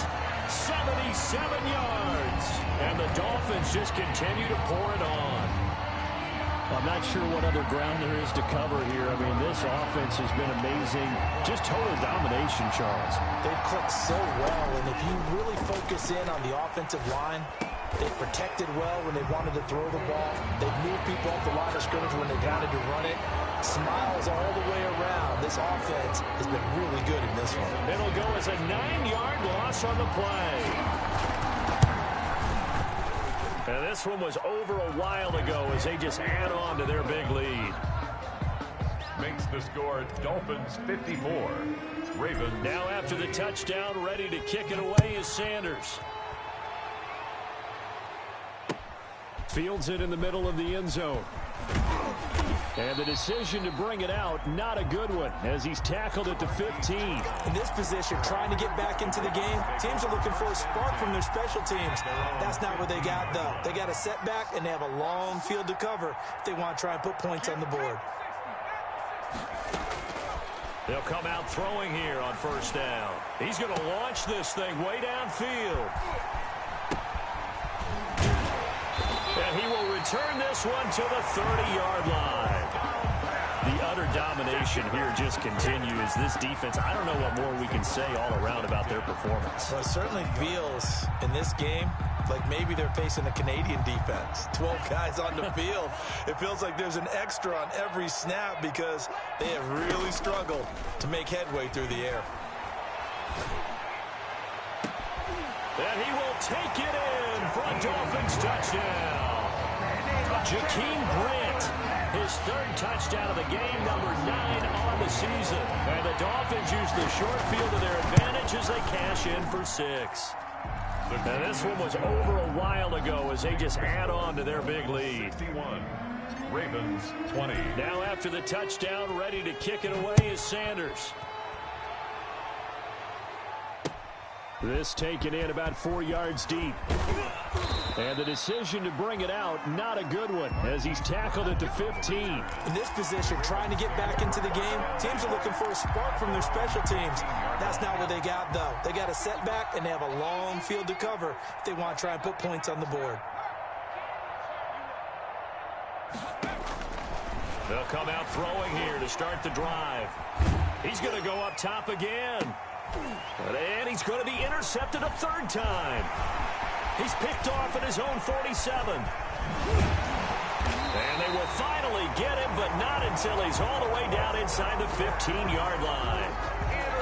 77 yards. And the Dolphins just continue to pour it on. I'm not sure what other ground there is to cover here. I mean, this offense has been amazing. Just total domination, Charles. They've clicked so well, and if you really focus in on the offensive line, they've protected well when they wanted to throw the ball. They've moved people off the line of scrimmage when they wanted to run it. Smiles all the way around. This offense has been really good in this one. It'll go as a 9-yard loss on the play. And this one was over a while ago as they just add on to their big lead. Makes the score Dolphins 54. Ravens. Now after the touchdown, ready to kick it away is Sanders. Fields it in the middle of the end zone. And the decision to bring it out, not a good one, as he's tackled at the 15. In this position, trying to get back into the game, teams are looking for a spark from their special teams. That's not what they got, though. They got a setback, and they have a long field to cover if they want to try and put points on the board. They'll come out throwing here on first down. He's going to launch this thing way downfield. And he will return this one to the 30-yard line. The utter domination here just continues. This defense, I don't know what more we can say all around about their performance. Well, it certainly feels in this game like maybe they're facing a Canadian defense. 12 guys on the field. It feels like there's an extra on every snap because they have really struggled to make headway through the air. And he will take it in for a Dolphins touchdown. Jakeem Grant, his third touchdown of the game, number 9 on the season. And the Dolphins use the short field to their advantage as they cash in for 6. And this one was over a while ago as they just add on to their big lead. 61. Ravens 20. Now after the touchdown, ready to kick it away is Sanders. This taken in about 4 yards deep. And the decision to bring it out, not a good one, as he's tackled at the 15. In this position, trying to get back into the game, teams are looking for a spark from their special teams. That's not what they got, though. They got a setback, and they have a long field to cover if they want to try and put points on the board. They'll come out throwing here to start the drive. He's going to go up top again. And he's going to be intercepted a third time. He's picked off at his own 47. And they will finally get him, but not until he's all the way down inside the 15-yard line.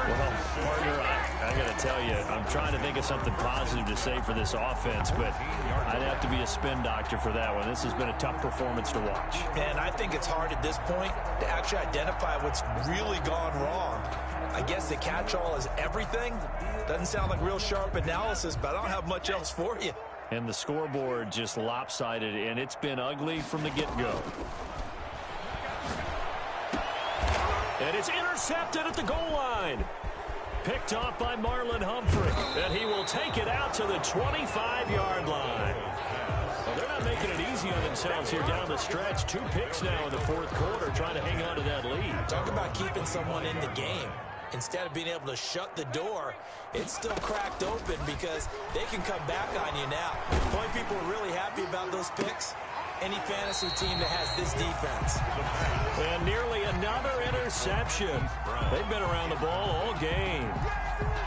Well, partner, I got to tell you, I'm trying to think of something positive to say for this offense, but I'd have to be a spin doctor for that one. This has been a tough performance to watch. And I think it's hard at this point to actually identify what's really gone wrong. I guess the catch-all is everything. Doesn't sound like real sharp analysis, but I don't have much else for you. And the scoreboard just lopsided, and it's been ugly from the get-go. And it's intercepted at the goal line. Picked off by Marlon Humphrey. And he will take it out to the 25-yard line. Well, they're not making it easy on themselves here down the stretch. 2 picks now in the fourth quarter, trying to hang on to that lead. Talk about keeping someone in the game. Instead of being able to shut the door, it's still cracked open because they can come back on you now. The only people are really happy about those picks, any fantasy team that has this defense. And nearly another interception. interception. They've been around the ball all game.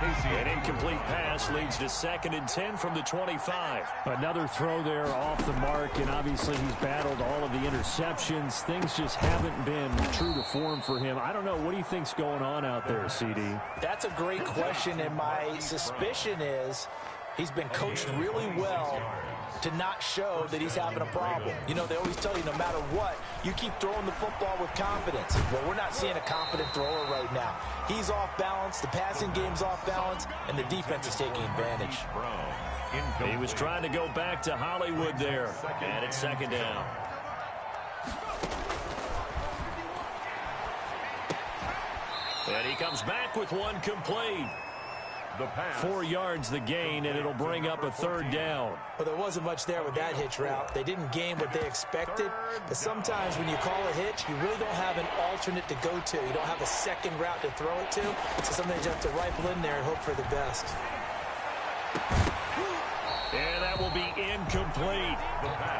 An incomplete pass leads to 2nd and 10 from the 25. Another throw there off the mark, and obviously he's battled all of the interceptions. Things just haven't been true to form for him. I don't know. What do you think's going on out there, CD? That's a great question, and my suspicion is he's been coached really well to not show that he's having a problem. You know, they always tell you no matter what, you keep throwing the football with confidence. Well, we're not seeing a confident thrower right now. He's off balance, the passing game's off balance, and the defense is taking advantage. He was trying to go back to Hollywood there, and it's 2nd down. And he comes back with one complete. 4 yards the gain, and it'll bring up a 3rd down. Well, there wasn't much there with that hitch route. They didn't gain what they expected, but sometimes when you call a hitch, you really don't have an alternate to go to. You don't have a second route to throw it to, so sometimes you have to rifle in there and hope for the best. And that will be incomplete.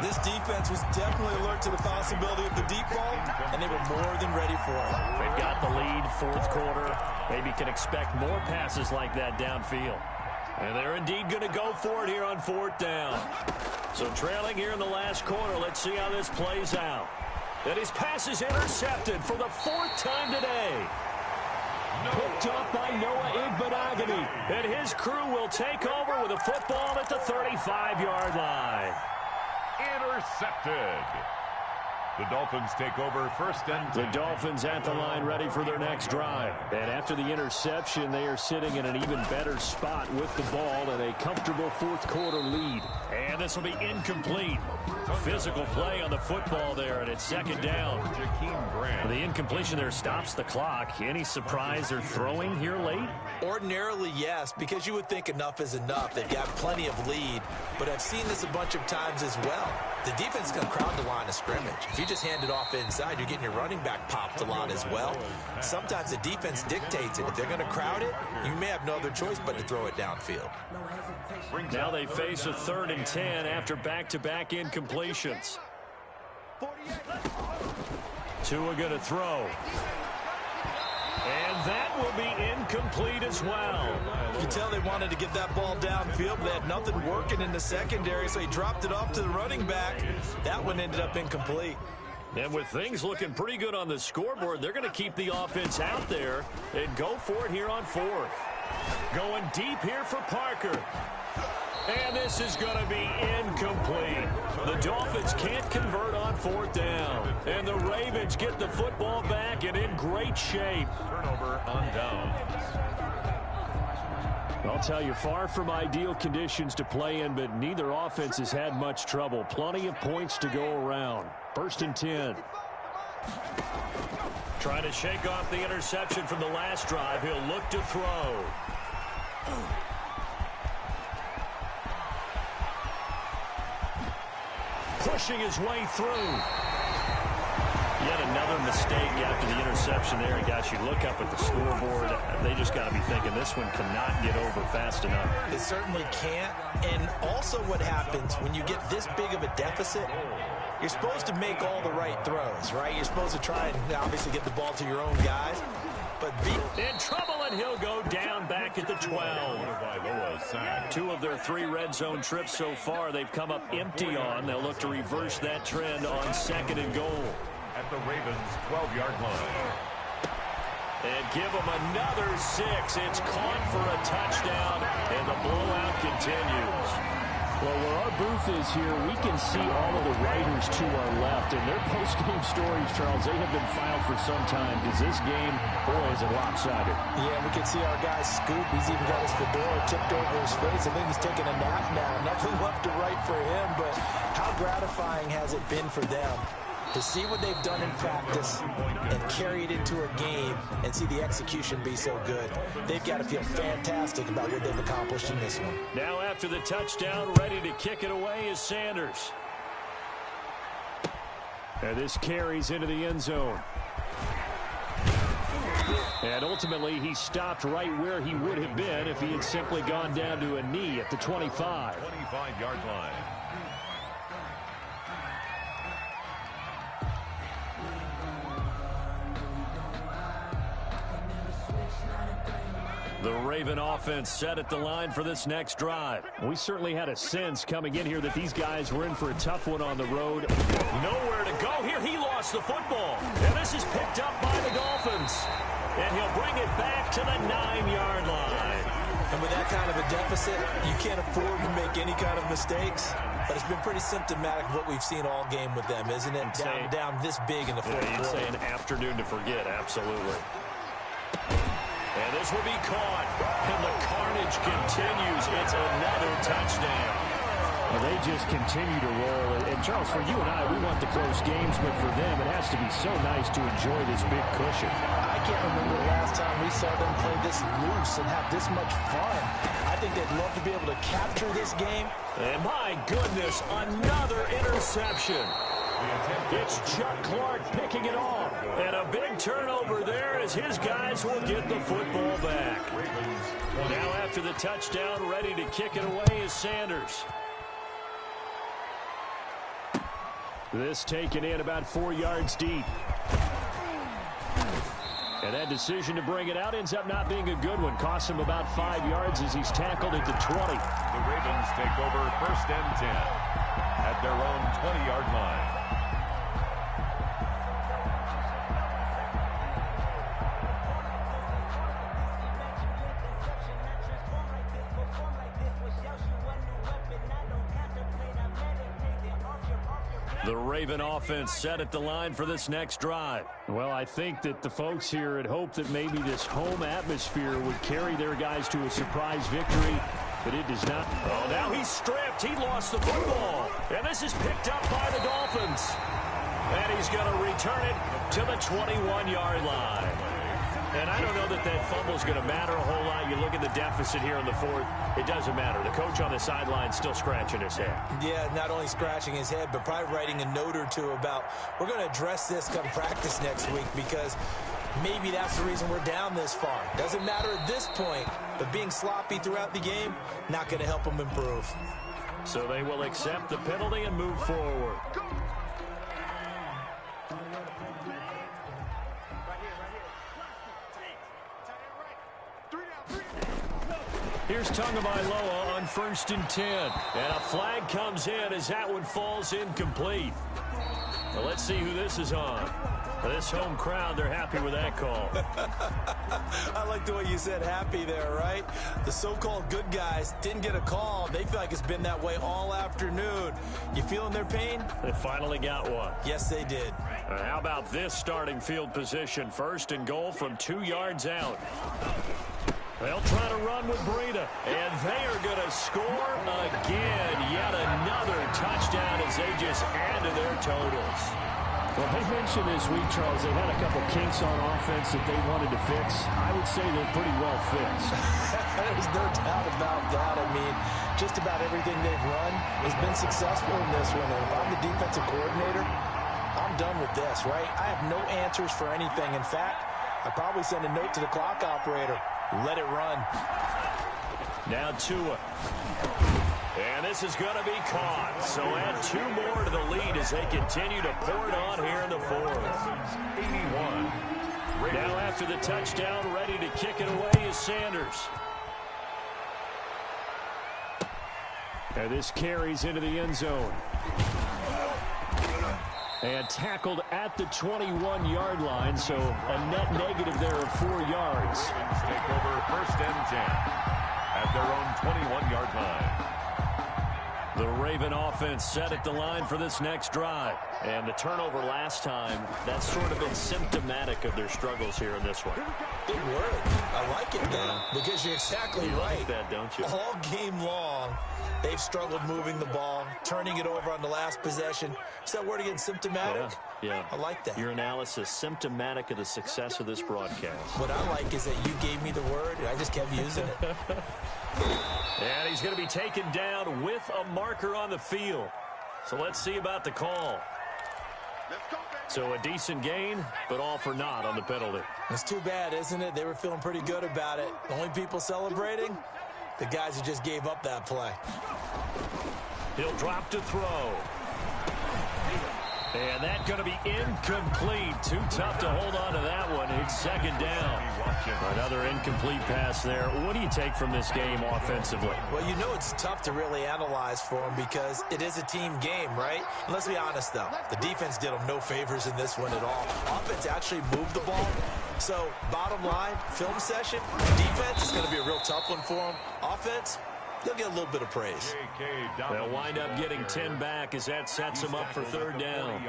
This defense was definitely alert to the possibility of the deep ball, and they were more than ready for it. They've got the lead, 4th quarter. Maybe can expect more passes like that downfield. And they're indeed going to go for it here on 4th down. So trailing here in the last quarter, let's see how this plays out. And his pass is intercepted for the 4th time today. Picked up by Noah Igbenogany. And his crew will take over with a football at the 35-yard line. Intercepted. The Dolphins take over 1st and 10. The Dolphins at the line ready for their next drive. And after the interception, they are sitting in an even better spot with the ball and a comfortable 4th quarter lead. And this will be incomplete. Physical play on the football there, and it's 2nd down. The incompletion there stops the clock. Any surprise they're throwing here late? Ordinarily, yes, because you would think enough is enough. They've got plenty of lead, but I've seen this a bunch of times as well. The defense is going to crowd the line of scrimmage. If you just hand it off inside, you're getting your running back popped a lot as well. Sometimes the defense dictates it. If they're going to crowd it, you may have no other choice but to throw it downfield. Now they face a 3rd and 10 after back-to-back incompletions. Tua going to throw. And that will be incomplete as well. You can tell they wanted to get that ball downfield, but they had nothing working in the secondary, so he dropped it off to the running back. That one ended up incomplete. And with things looking pretty good on the scoreboard, they're going to keep the offense out there and go for it here on 4th. Going deep here for Parker. And this is going to be incomplete. The Dolphins can't convert on 4th down. And the Ravens get the football back and in great shape. Turnover on downs. I'll tell you, far from ideal conditions to play in, but neither offense has had much trouble. Plenty of points to go around. 1st and 10. Trying to shake off the interception from the last drive. He'll look to throw. Pushing his way through. Yet another mistake after the interception there. And guys, you look up at the scoreboard, they just got to be thinking this one cannot get over fast enough. It certainly can't. And also what happens when you get this big of a deficit, you're supposed to make all the right throws, right? You're supposed to try and obviously get the ball to your own guys. But in trouble, and he'll go down back at the 12. 2 of their 3 red zone trips so far, they've come up empty on. They'll look to reverse that trend on 2nd and goal. At the Ravens' 12-yard line. And give them another 6. It's caught for a touchdown, and the blowout continues. Well, where our booth is here, we can see all of the writers to our left. And their post-game stories, Charles, they have been filed for some time. Because this game, boy, is it lopsided. Yeah, we can see our guy Scoop. He's even got his fedora tipped over his face. I think he's taking a nap now. Nothing left to write for him. But how gratifying has it been for them to see what they've done in practice and carry it into a game and see the execution be so good? They've got to feel fantastic about what they've accomplished in this one. Now after the touchdown, ready to kick it away is Sanders. And this carries into the end zone. And ultimately, he stopped right where he would have been if he had simply gone down to a knee at the 25. 25-yard line. The Raven offense set at the line for this next drive. We certainly had a sense coming in here that these guys were in for a tough one on the road. Nowhere to go here. He lost the football. And this is picked up by the Dolphins. And he'll bring it back to the 9-yard line. And with that kind of a deficit, you can't afford to make any kind of mistakes. But it's been pretty symptomatic of what we've seen all game with them, isn't it? Down this big in the fourth quarter. You'd say an afternoon to forget, absolutely. And this will be caught. And the carnage continues. It's another touchdown. Well, they just continue to roll. And, Charles, for you and I, we want the close games, but for them, it has to be so nice to enjoy this big cushion. I can't remember the last time we saw them play this loose and have this much fun. I think they'd love to be able to capture this game. And my goodness, another interception. It's Chuck Clark picking it off. And a big turnover there as his guys will get the football back. Now after the touchdown, ready to kick it away is Sanders. This taken in about 4 yards deep. And that decision to bring it out ends up not being a good one. Costs him about 5 yards as he's tackled at the 20. The Ravens take over 1st and 10 at their own 20-yard line. The Raven offense set at the line for this next drive. Well, I think that the folks here had hoped that maybe this home atmosphere would carry their guys to a surprise victory, but it does not. Oh, now he's stripped. He lost the football. And this is picked up by the Dolphins. And he's going to return it to the 21-yard line. And I don't know that that fumble is going to matter a whole lot. You look at the deficit here in the fourth, it doesn't matter. The coach on the sideline still scratching his head. Yeah, not only scratching his head, but probably writing a note or two about, we're going to address this come practice next week because maybe that's the reason we're down this far. Doesn't matter at this point, but being sloppy throughout the game, not going to help them improve. So they will accept the penalty and move forward. Here's Tagovailoa on 1st and 10. And a flag comes in as that one falls incomplete. Well, let's see who this is on. This home crowd, they're happy with that call. I like the way you said happy there, right? The so-called good guys didn't get a call. They feel like it's been that way all afternoon. You feeling their pain? They finally got one. Yes, they did. How about this starting field position? 1st and goal from 2 yards out. They'll try to run with Breida, and they are going to score again. Yet another touchdown as they just add to their totals. Well, they mentioned this week, Charles, they had a couple kinks on offense that they wanted to fix. I would say they're pretty well fixed. There's no doubt about that. I mean, just about everything they've run has been successful in this one. And if I'm the defensive coordinator, I'm done with this, right? I have no answers for anything. In fact, I'd probably send a note to the clock operator. Let it run. Now Tua. And this is going to be caught. So add 2 more to the lead as they continue to pour it on here in the fourth. 81. Now after the touchdown, ready to kick it away is Sanders. And this carries into the end zone. And tackled at the 21-yard line, so a net negative there of 4 yards. Ravens take over 1st and 10 at their own 21-yard line. The Raven offense set at the line for this next drive. And the turnover last time, that's sort of been symptomatic of their struggles here in this one. Good word. I like it, though, because you're exactly right. Like that, don't you? All game long, they've struggled moving the ball, turning it over on the last possession. Is that word again, symptomatic? Yeah. I like that. Your analysis, symptomatic of the success of this broadcast. What I like is that you gave me the word, and I just kept using it. And he's going to be taken down with a marker on the field. So let's see about the call. So a decent gain, but all for naught on the penalty. It's too bad, isn't it? They were feeling pretty good about it. The only people celebrating, the guys who just gave up that play. He'll drop to throw. And that's going to be incomplete. Too tough to hold on to that one. It's second down. Another incomplete pass there. What do you take from this game offensively? Well, you know it's tough to really analyze for them because it is a team game, right? And let's be honest, though. The defense did them no favors in this one at all. Offense actually moved the ball. So, bottom line, film session, defense is going to be a real tough one for them. Offense, they'll get a little bit of praise. They'll wind up getting 10 back as that sets them up for third down.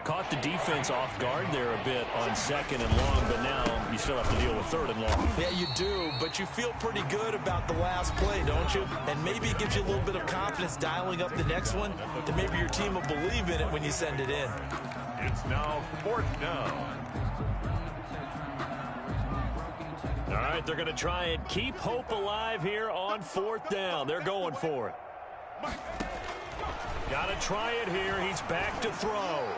Caught the defense off guard there a bit on second and long, but now you still have to deal with third and long. Yeah, you do, but you feel pretty good about the last play, don't you? And maybe it gives you a little bit of confidence dialing up the next one, that maybe your team will believe in it when you send it in. It's now fourth down. All right, they're going to try and keep hope alive here on fourth down. They're going for it. Got to try it here. He's back to throw.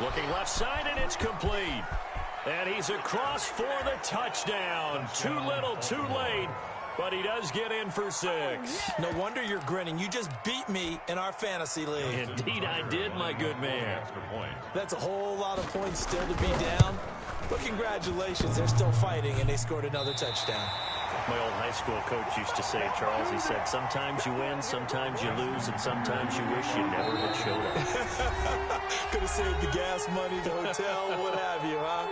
Looking left side, and it's complete. And he's across for the touchdown. Too little, too late. But he does get in for 6. No wonder you're grinning. You just beat me in our fantasy league. Indeed I did, my good man. That's a whole lot of points still to be down. But congratulations, they're still fighting, and they scored another touchdown. My old high school coach used to say, Charles, he said, sometimes you win, sometimes you lose, and sometimes you wish you never had showed up. Could have saved the gas money, the hotel, what have you, huh?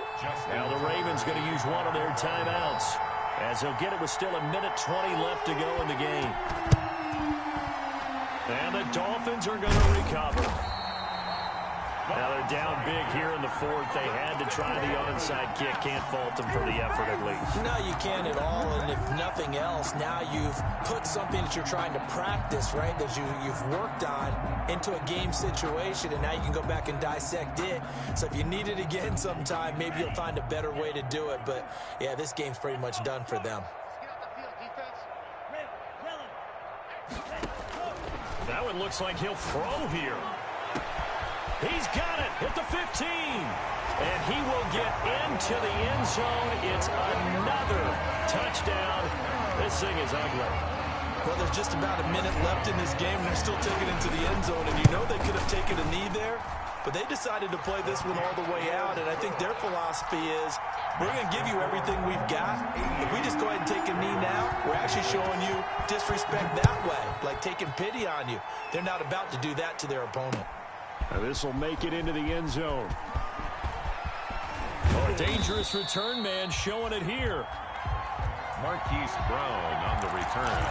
Now the Ravens going to use one of their timeouts, as he'll get it with still 1:20 left to go in the game. And the Dolphins are going to recover. Now they're down big here in the fourth. They had to try the onside kick. Can't fault them for the effort at least. No, you can't at all. And if nothing else, now you've put something that you're trying to practice, right, that you've worked on into a game situation, and now you can go back and dissect it. So if you need it again sometime, maybe you'll find a better way to do it. But, yeah, this game's pretty much done for them. That one looks like he'll throw here. He's got it at the 15. And he will get into the end zone. It's another touchdown. This thing is ugly. Well, there's just about a minute left in this game, and they're still taking it into the end zone. And you know they could have taken a knee there, but they decided to play this one all the way out. And I think their philosophy is, we're going to give you everything we've got. If we just go ahead and take a knee now, we're actually showing you disrespect that way, like taking pity on you. They're not about to do that to their opponent. Now this will make it into the end zone. Oh, a dangerous return man showing it here. Marquise Brown on the return.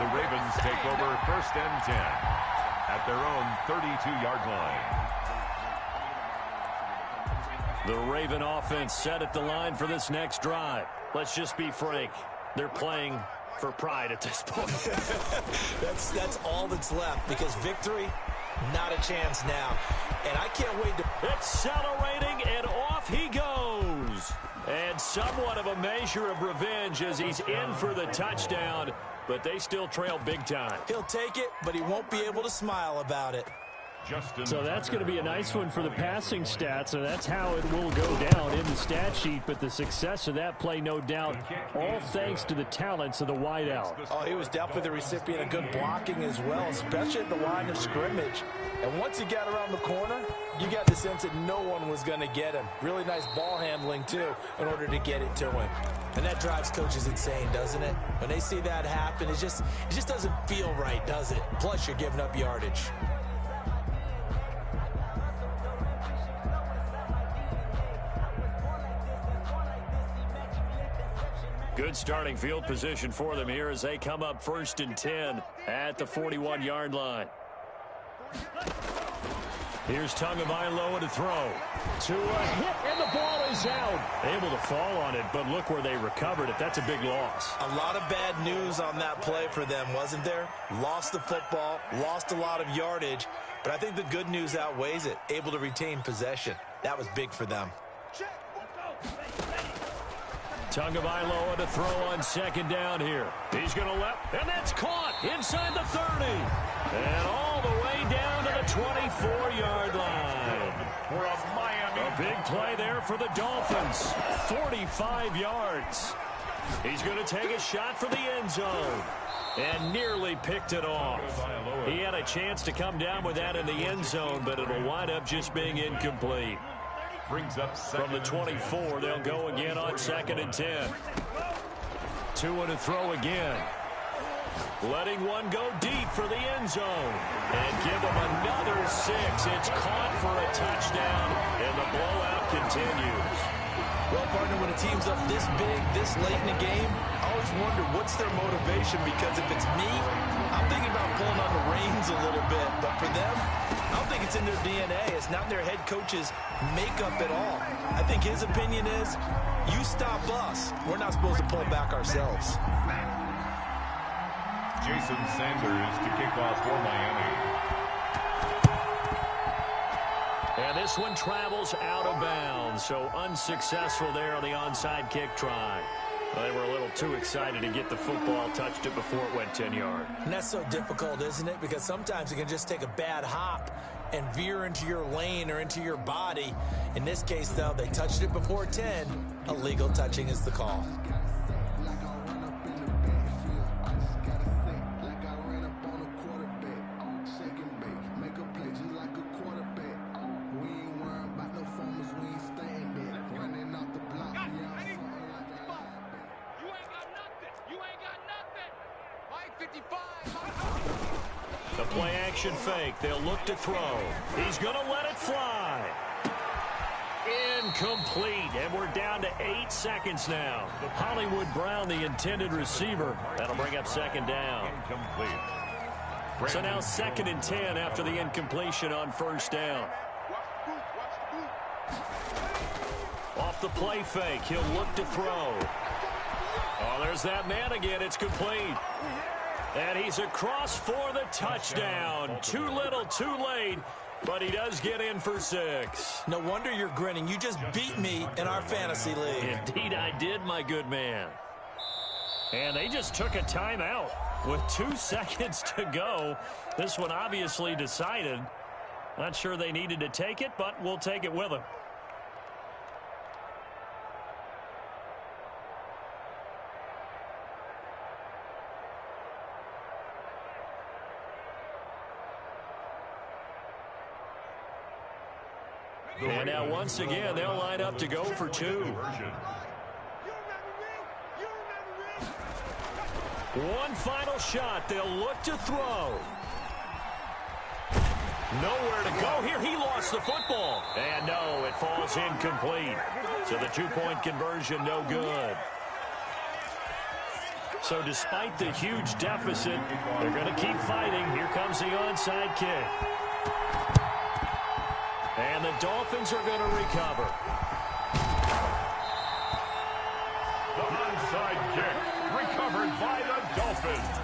The Ravens take over first and 10 at their own 32-yard line. The Raven offense set at the line for this next drive. Let's just be frank. They're playing for pride at this point. That's all that's left, because victory, not a chance now. And I can't wait to... Accelerating, and off he goes. And somewhat of a measure of revenge as he's in for the touchdown, but they still trail big time. He'll take it, but he won't be able to smile about it. So that's going to be a nice one for the passing stats, so that's how it will go down in the stat sheet. But the success of that play, no doubt, all thanks to the talents of the wideout. Oh, he was definitely the recipient of good blocking as well, especially at the line of scrimmage. And once he got around the corner, you got the sense that no one was going to get him. Really nice ball handling, too, in order to get it to him. And that drives coaches insane, doesn't it? When they see that happen, it just doesn't feel right, does it? Plus, you're giving up yardage. Good starting field position for them here as they come up first and 10 at the 41-yard line. Here's Tagovailoa to throw. To a hit, and the ball is out. Able to fall on it, but look where they recovered it. That's a big loss. A lot of bad news on that play for them, wasn't there? Lost the football, lost a lot of yardage, but I think the good news outweighs it. Able to retain possession. That was big for them. Tagovailoa to throw on second down here. He's going to left, and that's caught inside the 30. And all the way down to the 24-yard line. For a Miami. A big play there for the Dolphins. 45 yards. He's going to take a shot for the end zone. And nearly picked it off. He had a chance to come down with that in the end zone, but it'll wind up just being incomplete. Brings up from the 24, they'll go again on 2nd and 10. 2 to throw again. Letting one go deep for the end zone. And give them another 6. It's caught for a touchdown, and the blowout continues. Well, partner, when a team's up this big, this late in the game, I always wonder what's their motivation, because if it's me, I'm thinking about pulling on the reins a little bit. But for them, I don't think it's in their DNA. It's not in their head coach's makeup at all. I think his opinion is, you stop us. We're not supposed to pull back ourselves. Jason Sanders to kick off for Miami. And this one travels out of bounds, so unsuccessful there on the onside kick try. Well, they were a little too excited to get the football, touched it before it went 10 yards. And that's so difficult, isn't it? Because sometimes it can just take a bad hop and veer into your lane or into your body. In this case, though, they touched it before 10. Illegal touching is the call. The play action fake. They'll look to throw. He's going to let it fly. Incomplete. And we're down to 8 seconds now. Hollywood Brown, the intended receiver. That'll bring up 2nd down. Incomplete. So now 2nd and 10 after the incompletion on 1st down. Off the play fake. He'll look to throw. Oh, there's that man again. It's complete. And he's across for the touchdown. Too little, too late, but he does get in for 6. No wonder you're grinning. You just beat me in our fantasy league. Indeed I did, my good man. And they just took a timeout with 2 seconds to go. This one obviously decided. Not sure they needed to take it, but we'll take it with them. And now once again, they'll line up to go for 2. One final shot. They'll look to throw. Nowhere to go here. He lost the football. And no, it falls incomplete. So the 2-point conversion, no good. So despite the huge deficit, they're going to keep fighting. Here comes the onside kick. And the Dolphins are going to recover. The onside kick recovered by the Dolphins.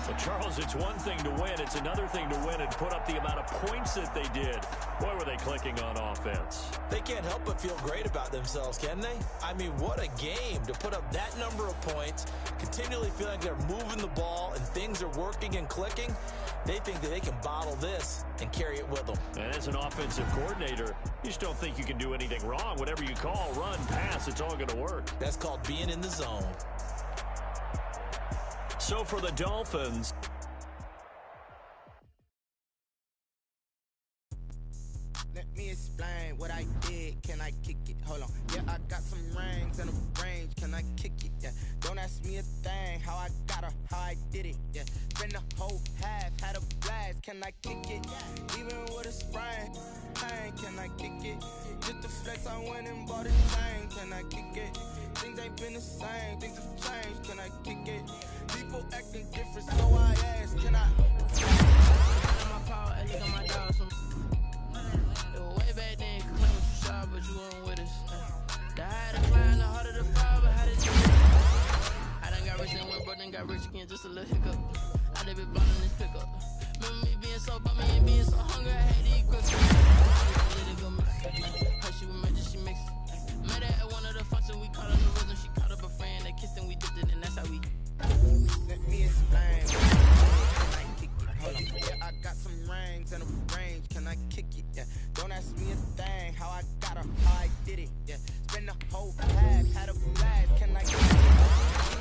Well, Charles, it's one thing to win. It's another thing to win and put up the amount of points that they did. Boy, were they clicking on offense. They can't help but feel great about themselves, can they? I mean, what a game to put up that number of points, continually feel like they're moving the ball and things are working and clicking. They think that they can bottle this and carry it with them. And as an offensive coordinator, you just don't think you can do anything wrong. Whatever you call, run, pass, it's all going to work. That's called being in the zone. So for the Dolphins, let me explain what I did. Can I kick it? Hold on. Yeah, I got some rings and a range. Can I kick it? Yeah. Don't ask me a thing. How I got her, how I did it. Yeah. Spend the whole half, had a blast. Can I kick it? Even with a sprain. Hey, can I kick it? Just the flex, I went and bought a chain. Can I kick it? Things ain't been the same. Things have changed. Can I kick it? People acting different, so I ask, can I? My power, I think on my dog. Way back then, you claim what you saw, but you weren't with us. The higher the climb, the harder the fall, but how did you get it? I done got rich and went broke, then got rich again, just a little hiccup. I done been blowing this pickup. Remember me being so bummy and being so hungry, I had to eat quick. I let it go mix. Her she was magic, she mixed. Met her at one of the functions, we caught on the rhythm. She caught up a friend, they kissed and we dipped it, and that's how we. Let me explain. Can I kick it? Hold on. Yeah, I got some rings and a range. Can I kick it? Yeah. Don't ask me a thing. How I got her, how I did it. Yeah. Spend the whole half, had a blast. Can I kick it?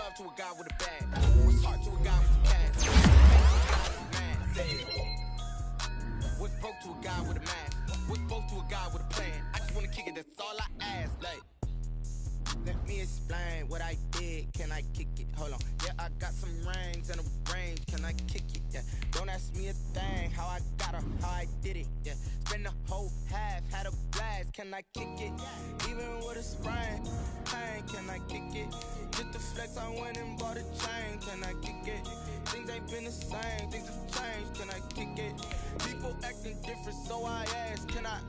love to a guy with a bag? What's heart to a guy with a cash? What's broke to a guy with a mask? What's both to a guy with a plan? I just wanna kick it, that's all I ask. Like, let me explain what I did. Can I kick it? Hold on. Yeah, I got some rings and a range. Can I kick it? Yeah. Don't ask me a thing. How I got her, how I did it. Yeah. Spend the whole half, had a blast. Can I kick it? Even with a sprain, pain. Can I kick it? Just the flex, I went and bought a chain. Can I kick it? Things ain't been the same. Things have changed. Can I kick it? People acting different, so I ask. Can I?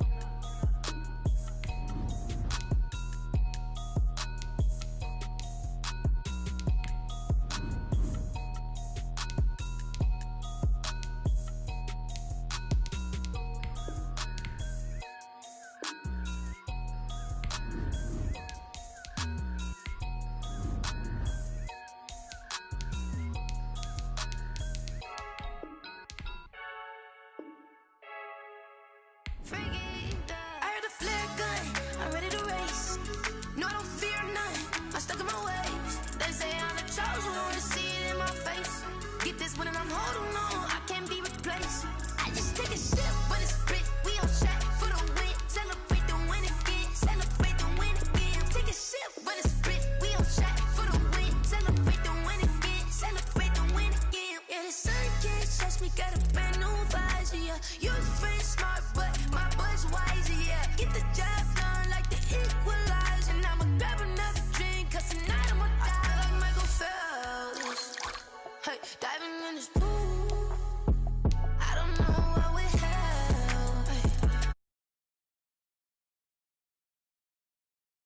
I heard the flare gun, I'm ready to race. No, I don't fear none, I'm stuck in my ways. They say I'm the chosen one, to see it in my face. Get this one and I'm holding on.